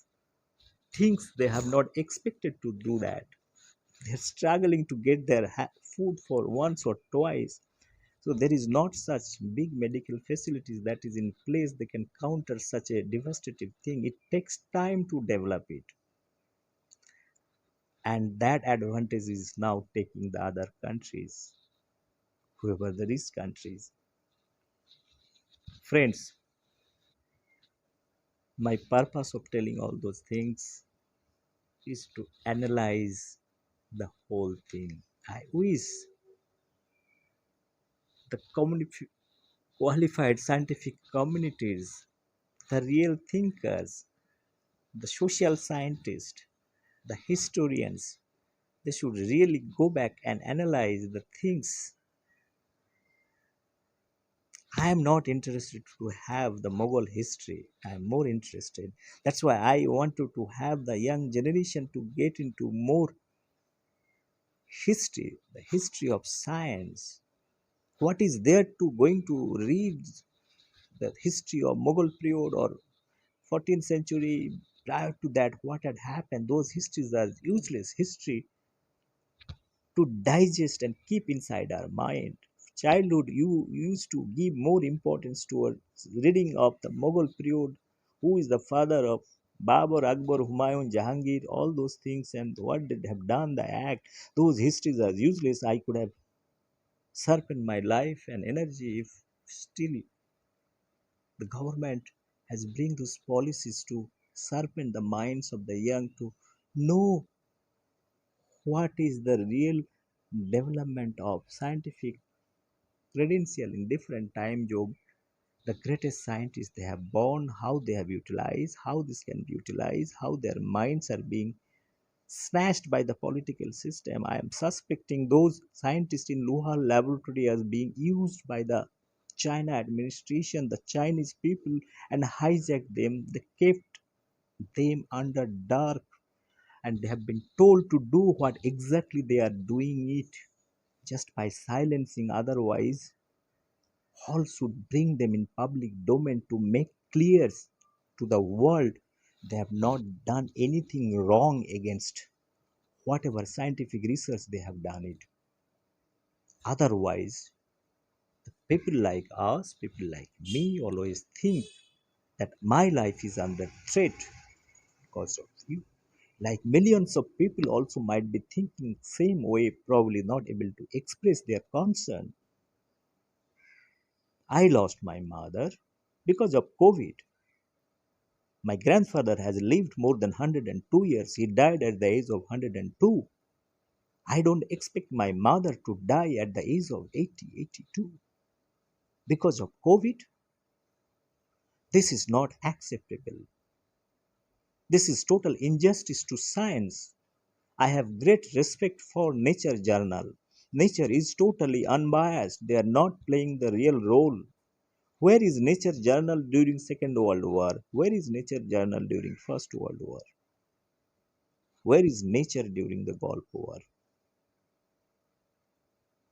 things. They have not expected to do that. They're struggling to get their food for once or twice. So there is not such big medical facilities that is in place they can counter such a devastating thing. It takes time to develop it, and that advantage is now taking the other countries, whoever the rich countries. Friends, my purpose of telling all those things is to analyze the whole thing. I wish the qualified scientific communities, the real thinkers, the social scientists, the historians, they should really go back and analyze the things. I am not interested to have the Mughal history. I am more interested. That's why I wanted to have the young generation to get into more history, the history of science. What is there to going to read the history of Mughal period or 14th century? Prior to that, what had happened? Those histories are useless history to digest and keep inside our mind. Childhood, you used to give more importance towards reading of the Mughal period. Who is the father of Babur, Akbar, Humayun, Jahangir, all those things, and what they have done, the act, those histories are useless. I could have sharpened my life and energy if still the government has bring those policies to sharpen the minds of the young to know what is the real development of scientific credential in different time job. The greatest scientists they have born, how they have utilized, how this can be utilized, how their minds are being snatched by the political system. I am suspecting those scientists in Luhar laboratory as being used by the China administration, the Chinese people, and hijacked them. They kept them under dark, and they have been told to do what exactly they are doing it just by silencing. Otherwise, all should bring them in public domain to make clear to the world they have not done anything wrong against whatever scientific research they have done it. Otherwise, people like us, people like me, always think that my life is under threat because of you. Like millions of people also might be thinking same way, probably not able to express their concern. I lost my mother because of COVID. My grandfather has lived more than 102 years. He died at the age of 102. I don't expect my mother to die at the age of 80, 82 because of COVID. This is not acceptable. This is total injustice to science. I have great respect for Nature Journal. Nature is totally unbiased. They are not playing the real role. Where is Nature Journal during Second World War? Where is Nature Journal during First World War? Where is Nature during the Gulf War?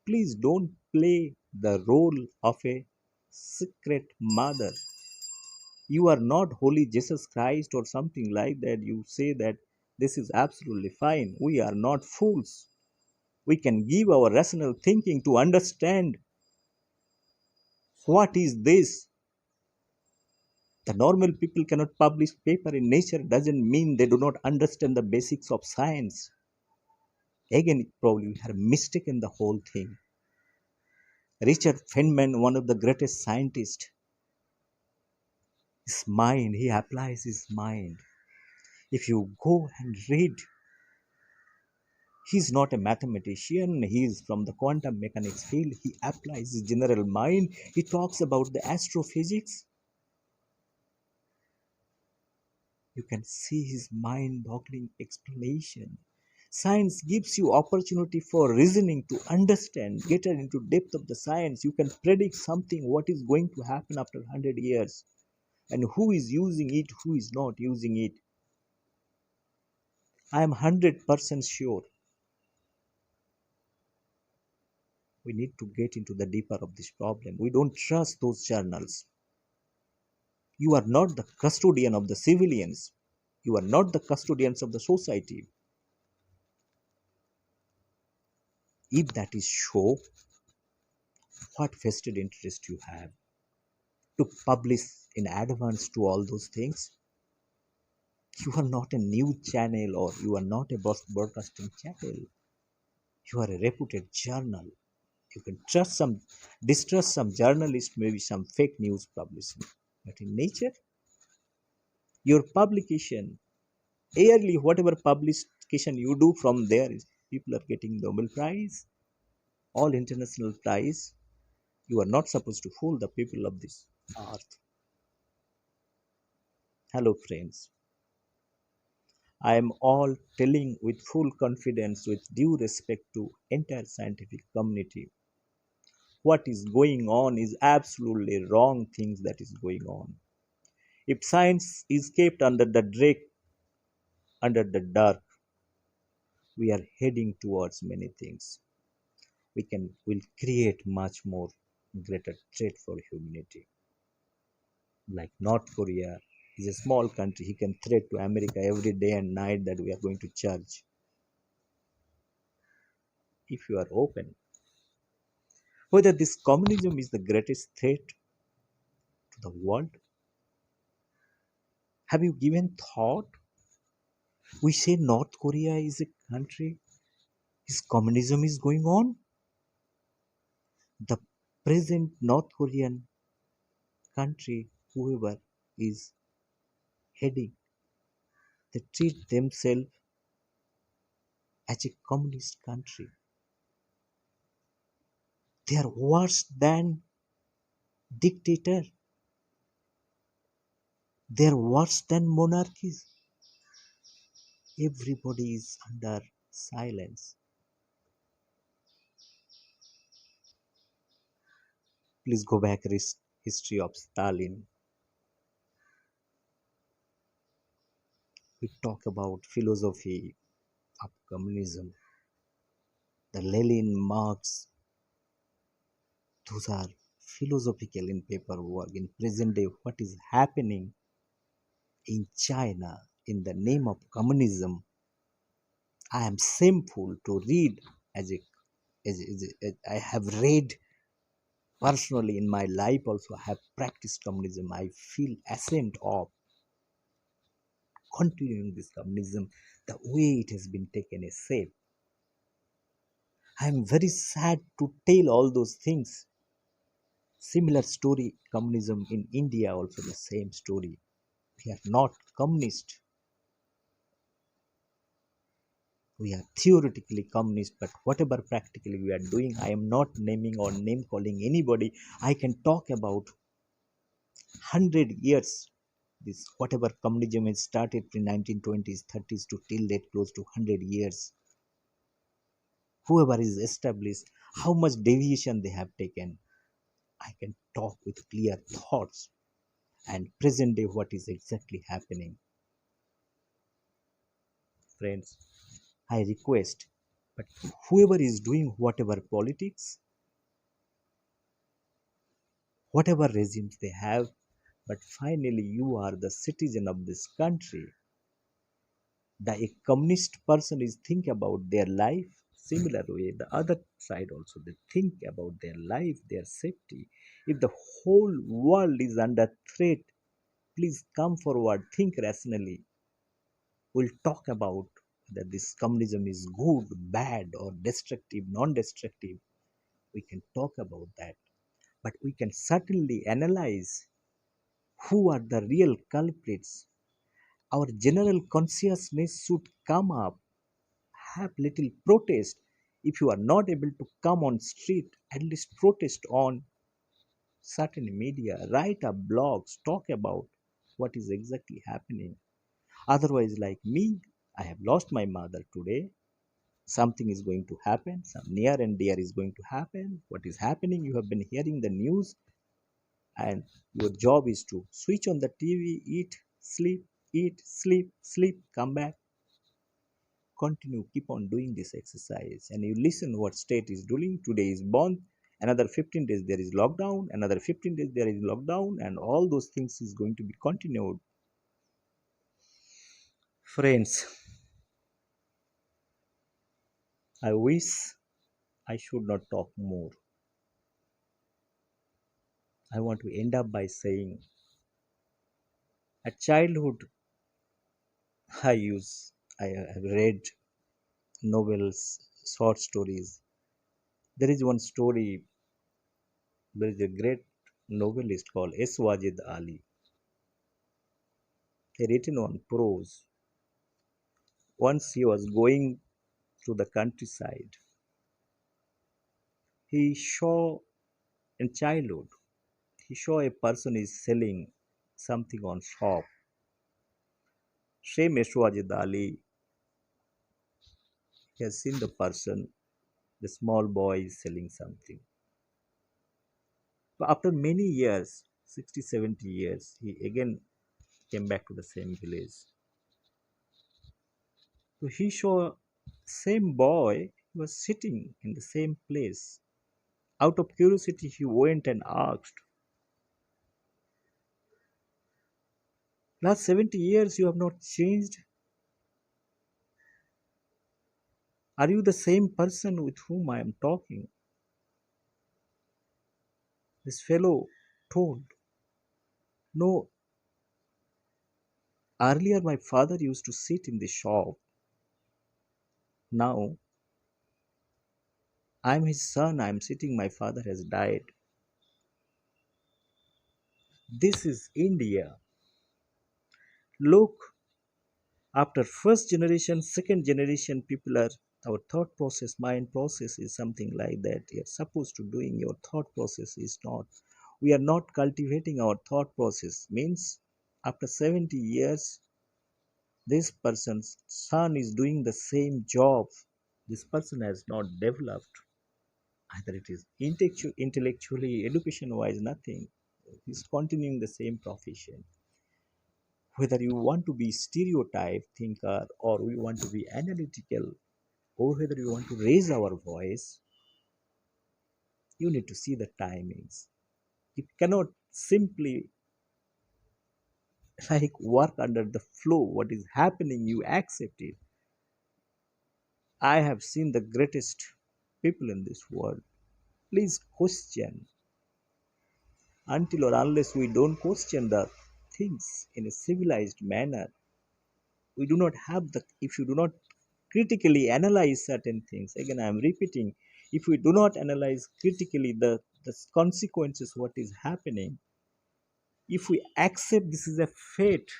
Please don't play the role of a secret mother. You are not holy Jesus Christ or something like that. You say that this is absolutely fine. We are not fools. We can give our rational thinking to understand what is this. The normal people cannot publish paper in Nature doesn't mean they do not understand the basics of science. Again, probably we have mistaken the whole thing. Richard Feynman, one of the greatest scientists, his mind, he applies his mind. If you go and read, he's not a mathematician, he is from the quantum mechanics field. He applies his general mind. He talks about the astrophysics. You can see his mind-boggling explanation. Science gives you opportunity for reasoning to understand, get into depth of the science. You can predict something, what is going to happen after 100 years, and who is using it, who is not using it. I am 100% sure we need to get into the deeper of this problem. We don't trust those journals. You are not the custodian of the civilians. You are not the custodians of the society. If that is so, what vested interest you have to publish in advance to all those things? You are not a news channel or you are not a broadcasting channel. You are a reputed journal. You can trust some, distrust some journalist, maybe some fake news publishing. But in Nature, your publication, yearly, whatever publication you do from there, is people are getting Nobel Prize, all international prize. You are not supposed to fool the people of this earth. Hello, friends. I am all telling with full confidence, with due respect to entire scientific community. What is going on is absolutely wrong things that is going on. If science is kept under the drake, under the dark, we are heading towards many things. Will create much more greater threat for humanity. Like North Korea is a small country, he can threat to America every day and night that we are going to charge. If you are open, whether this communism is the greatest threat to the world, Have you given thought? We say North Korea is a country, is communism is going on. The present North Korean country, whoever is heading, they treat themselves as a communist country. They are worse than dictator. They are worse than monarchies. Everybody is under silence. Please go back history of Stalin. We talk about philosophy of communism. The Lenin Marx, those are philosophical in paperwork. In present day, what is happening in China in the name of communism, I am shameful to read as a, I have read personally in my life also. I have practiced communism. I feel ashamed of continuing this communism the way it has been taken a shape. I am very sad to tell all those things. Similar story, communism in India also the same story. We are not communist. We are theoretically communist, but whatever practically we are doing, I am not naming or name calling anybody. I can talk about 100 years. This whatever communism has started in 1920s, 30s to till date, close to 100 years. Whoever is established, how much deviation they have taken. I can talk with clear thoughts and present day what is exactly happening. Friends, I request, but whoever is doing whatever politics, whatever regimes they have, but finally you are the citizen of this country. The a communist person is think about their life. Similar way, the other side also they think about their life, their safety. If the whole world is under threat, please come forward, think rationally. We'll talk about whether this communism is good, bad, or destructive, non-destructive. We can talk about that, but we can certainly analyze who are the real culprits. Our general consciousness should come up, have little protest. If you are not able to come on street, at least protest on certain media, write up blogs, talk about what is exactly happening. Otherwise, like me, I have lost my mother today. Something is going to happen, some near and dear is going to happen. What is happening, you have been hearing the news, and your job is to switch on the TV, eat, sleep, sleep, come back, continue, keep on doing this exercise, and you listen what state is doing. Today is born, another 15 days there is lockdown, another 15 days there is lockdown, and all those things is going to be continued. Friends, I wish I should not talk more. I want to end up by saying, at childhood, I use I have read novels, short stories. There is one story. There is a great novelist called S. Wajid Ali. He written on prose. Once he was going through the countryside. He saw in childhood. He saw a person is selling something on shop. Same S. Wajid Ali. He has seen the person, the small boy is selling something. But after many years, 60, 70 years, he again came back to the same village. So he saw same boy was sitting in the same place. Out of curiosity, he went and asked, "Last 70 years you have not changed. Are you the same person with whom I am talking?" This fellow told, "No, Earlier, my father used to sit in the shop. Now, I'm his son. I'm sitting. My father has died. This is India. Look, after first generation, second generation, people are our thought process, mind process is something like that. You're supposed to doing your thought process is not. We are not cultivating our thought process. Means after 70 years, this person's son is doing the same job. This person has not developed. Either it is intellectually, education wise, nothing. He's continuing the same profession. Whether you want to be stereotype thinker or we want to be analytical or whether you want to raise our voice, you need to see the timings. You cannot simply like work under the flow. What is happening, you accept it. I have seen the greatest people in this world. Please question. Until or unless we don't question the things in a civilized manner, we do not have the, if you do not critically analyze certain things, again I am repeating, if we do not analyze critically the consequences what is happening, if we accept this is a fate,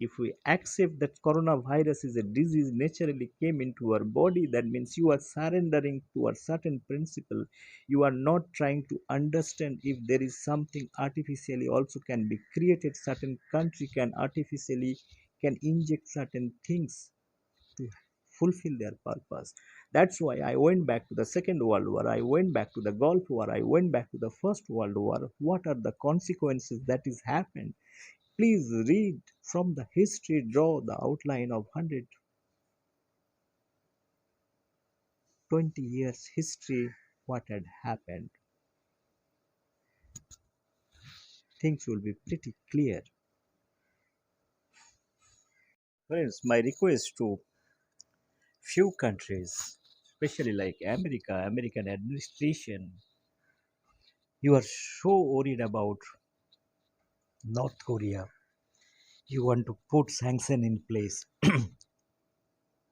if we accept that coronavirus is a disease naturally came into our body, that means you are surrendering to a certain principle. You are not trying to understand if there is something artificially also can be created, certain country can artificially can inject certain things to fulfill their purpose. That's why I went back to the Second World War, I went back to the Gulf War, I went back to the First World War. What are the consequences that is happened? Please read from the history, draw the outline of 120 years history, what had happened. Things will be pretty clear. Friends, my request to few countries, especially like America, American administration, you are so worried about North Korea. You want to put sanction in place.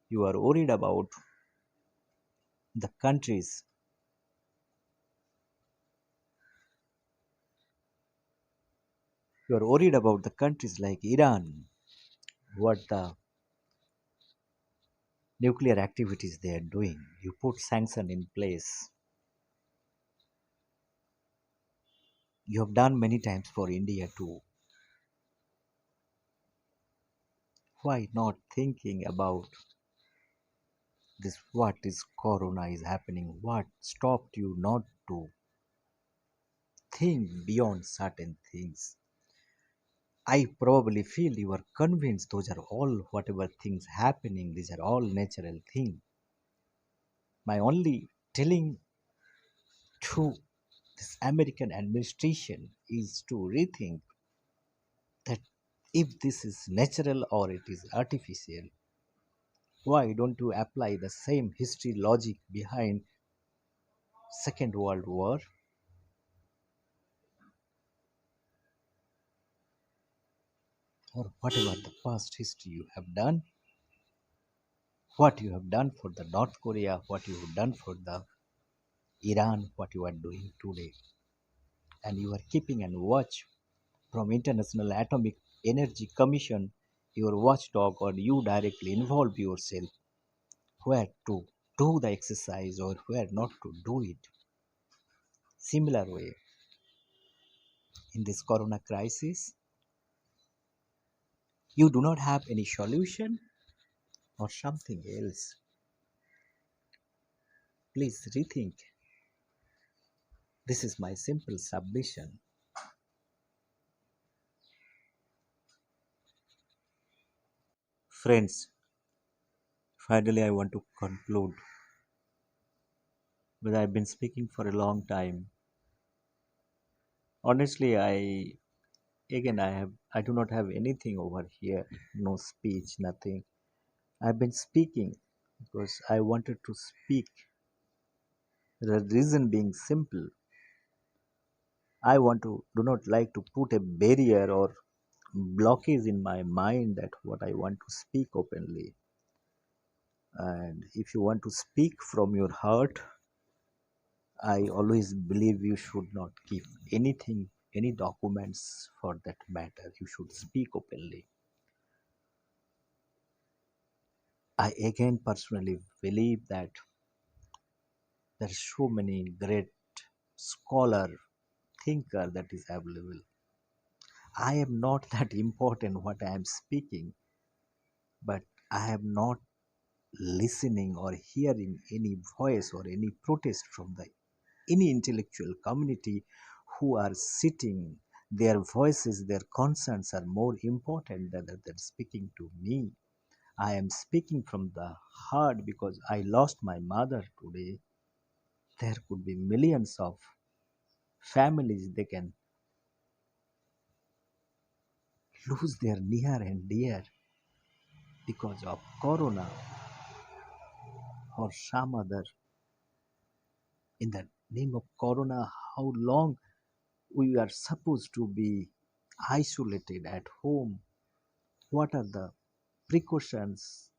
You are worried about the countries. You are worried about the countries like Iran, what the nuclear activities they are doing. You put sanction in place. You have done many times for India too. Why not thinking about this? What is corona is happening? What stopped you not to think beyond certain things? I probably feel you are convinced those are all whatever things happening, these are all natural things. My only telling to this American administration is to rethink that if this is natural or it is artificial, why don't you apply the same history logic behind Second World War or whatever the past history you have done, what you have done for the North Korea, what you have done for the Iran, what you are doing today, and you are keeping and watch from International Atomic Energy Commission, your watchdog, or you directly involve yourself where to do the exercise or where not to do it. Similar way, in this corona crisis, you do not have any solution or something else. Please rethink. This is my simple submission. Friends, finally I want to conclude because I've been speaking for a long time. Honestly, I do not have anything over here, no speech, nothing. I've been speaking because I wanted to speak. The reason being simple. I want to do not like to put a barrier or blockage in my mind that what I want to speak openly. And if you want to speak from your heart, I always believe you should not keep anything, any documents for that matter. You should speak openly. I again personally believe that there are so many great scholar, thinker that is available. I am not that important what I am speaking, but I am not listening or hearing any voice or any protest from the any intellectual community who are sitting. Their voices, their concerns are more important than speaking to me. I am speaking from the heart because I lost my mother today. There could be millions of families they can lose their near and dear because of corona or some other. In the name of corona, how long we are supposed to be isolated at home? What are the precautions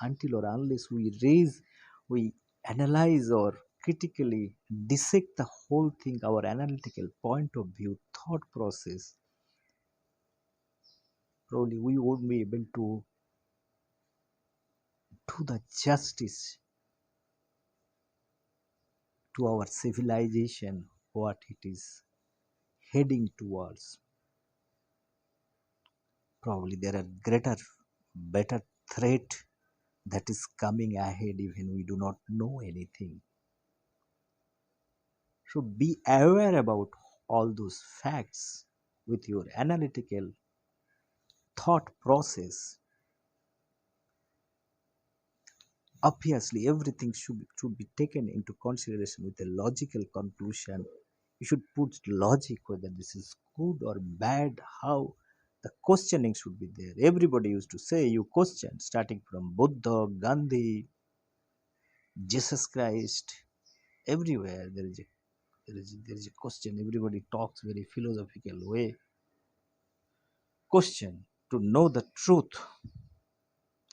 until or unless we analyze or critically dissect the whole thing, our analytical point of view, thought process, probably we won't be able to do the justice to our civilization, what it is heading towards. Probably there are greater, better threat that is coming ahead even we do not know anything. So be aware about all those facts with your analytical thought process. Obviously, everything should be taken into consideration with a logical conclusion. You should put logic whether this is good or bad, how the questioning should be there. Everybody used to say you question, starting from Buddha, Gandhi, Jesus Christ, everywhere there is a question. Everybody talks very philosophical way. Question to know the truth.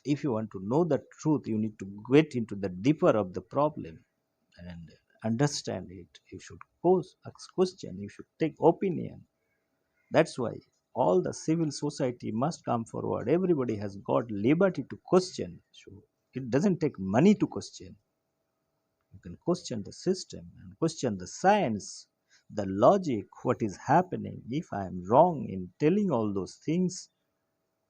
If you want to know the truth, you need to get into the deeper of the problem and understand it. You should ask question. You should take opinion. That's why all the civil society must come forward. Everybody has got liberty to question. So it doesn't take money to question. You can question the system and question the science, the logic, what is happening. If I am wrong in telling all those things,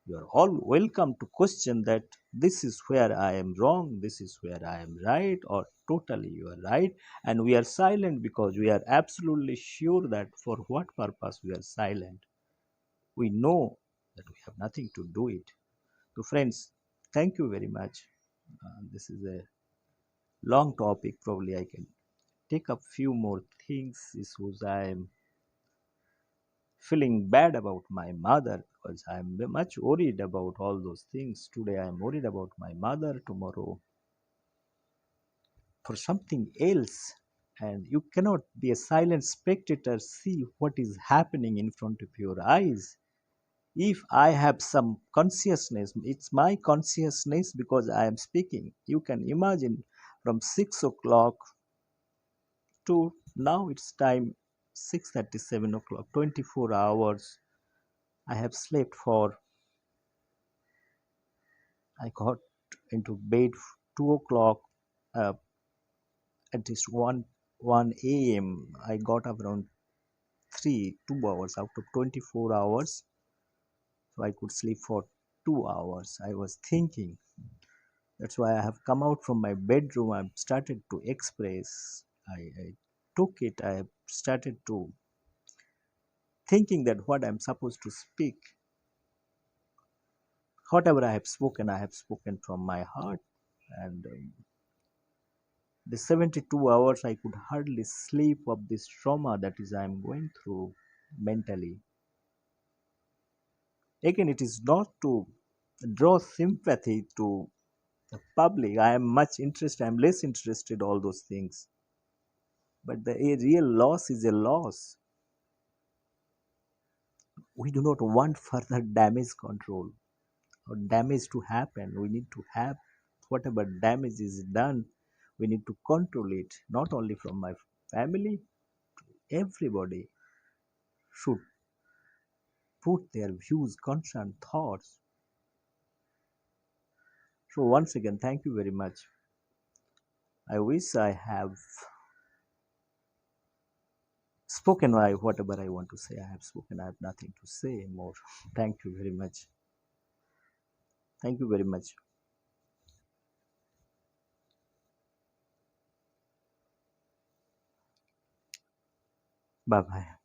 you are all welcome to question that this is where I am wrong, this is where I am right, or totally you are right. And we are silent because we are absolutely sure that for what purpose we are silent. We know that we have nothing to do it. So, friends, thank you very much. This is a long topic. Probably I can take up few more things. Issues I am feeling bad about my mother because I'm much worried about all those things. Today I'm worried about my mother, tomorrow for something else. And you cannot be a silent spectator, see what is happening in front of your eyes. If I have some consciousness, it's my consciousness because I am speaking. You can imagine from 6 o'clock to now it's time 6:37 o'clock, 24 hours. I have slept for I got into bed 2 o'clock, uh, at least 1 a.m. I got up around 2 hours out of 24 hours, so I could sleep for 2 hours. I was thinking. That's why I have come out from my bedroom. I've started to express. I took it. I have started to thinking that what I'm supposed to speak. Whatever I have spoken from my heart, and the 72 hours I could hardly sleep of this trauma that is I am going through mentally. Again, it is not to draw sympathy to the public. I am much interested, I am less interested all those things. But the a real loss is a loss. We do not want further damage control or damage to happen. We need to have whatever damage is done, we need to control it, not only from my family, everybody should put their views, concern, thoughts. So once again, thank you very much. I wish I have spoken whatever I want to say. I have spoken. I have nothing to say more. Thank you very much. Thank you very much. Bye bye.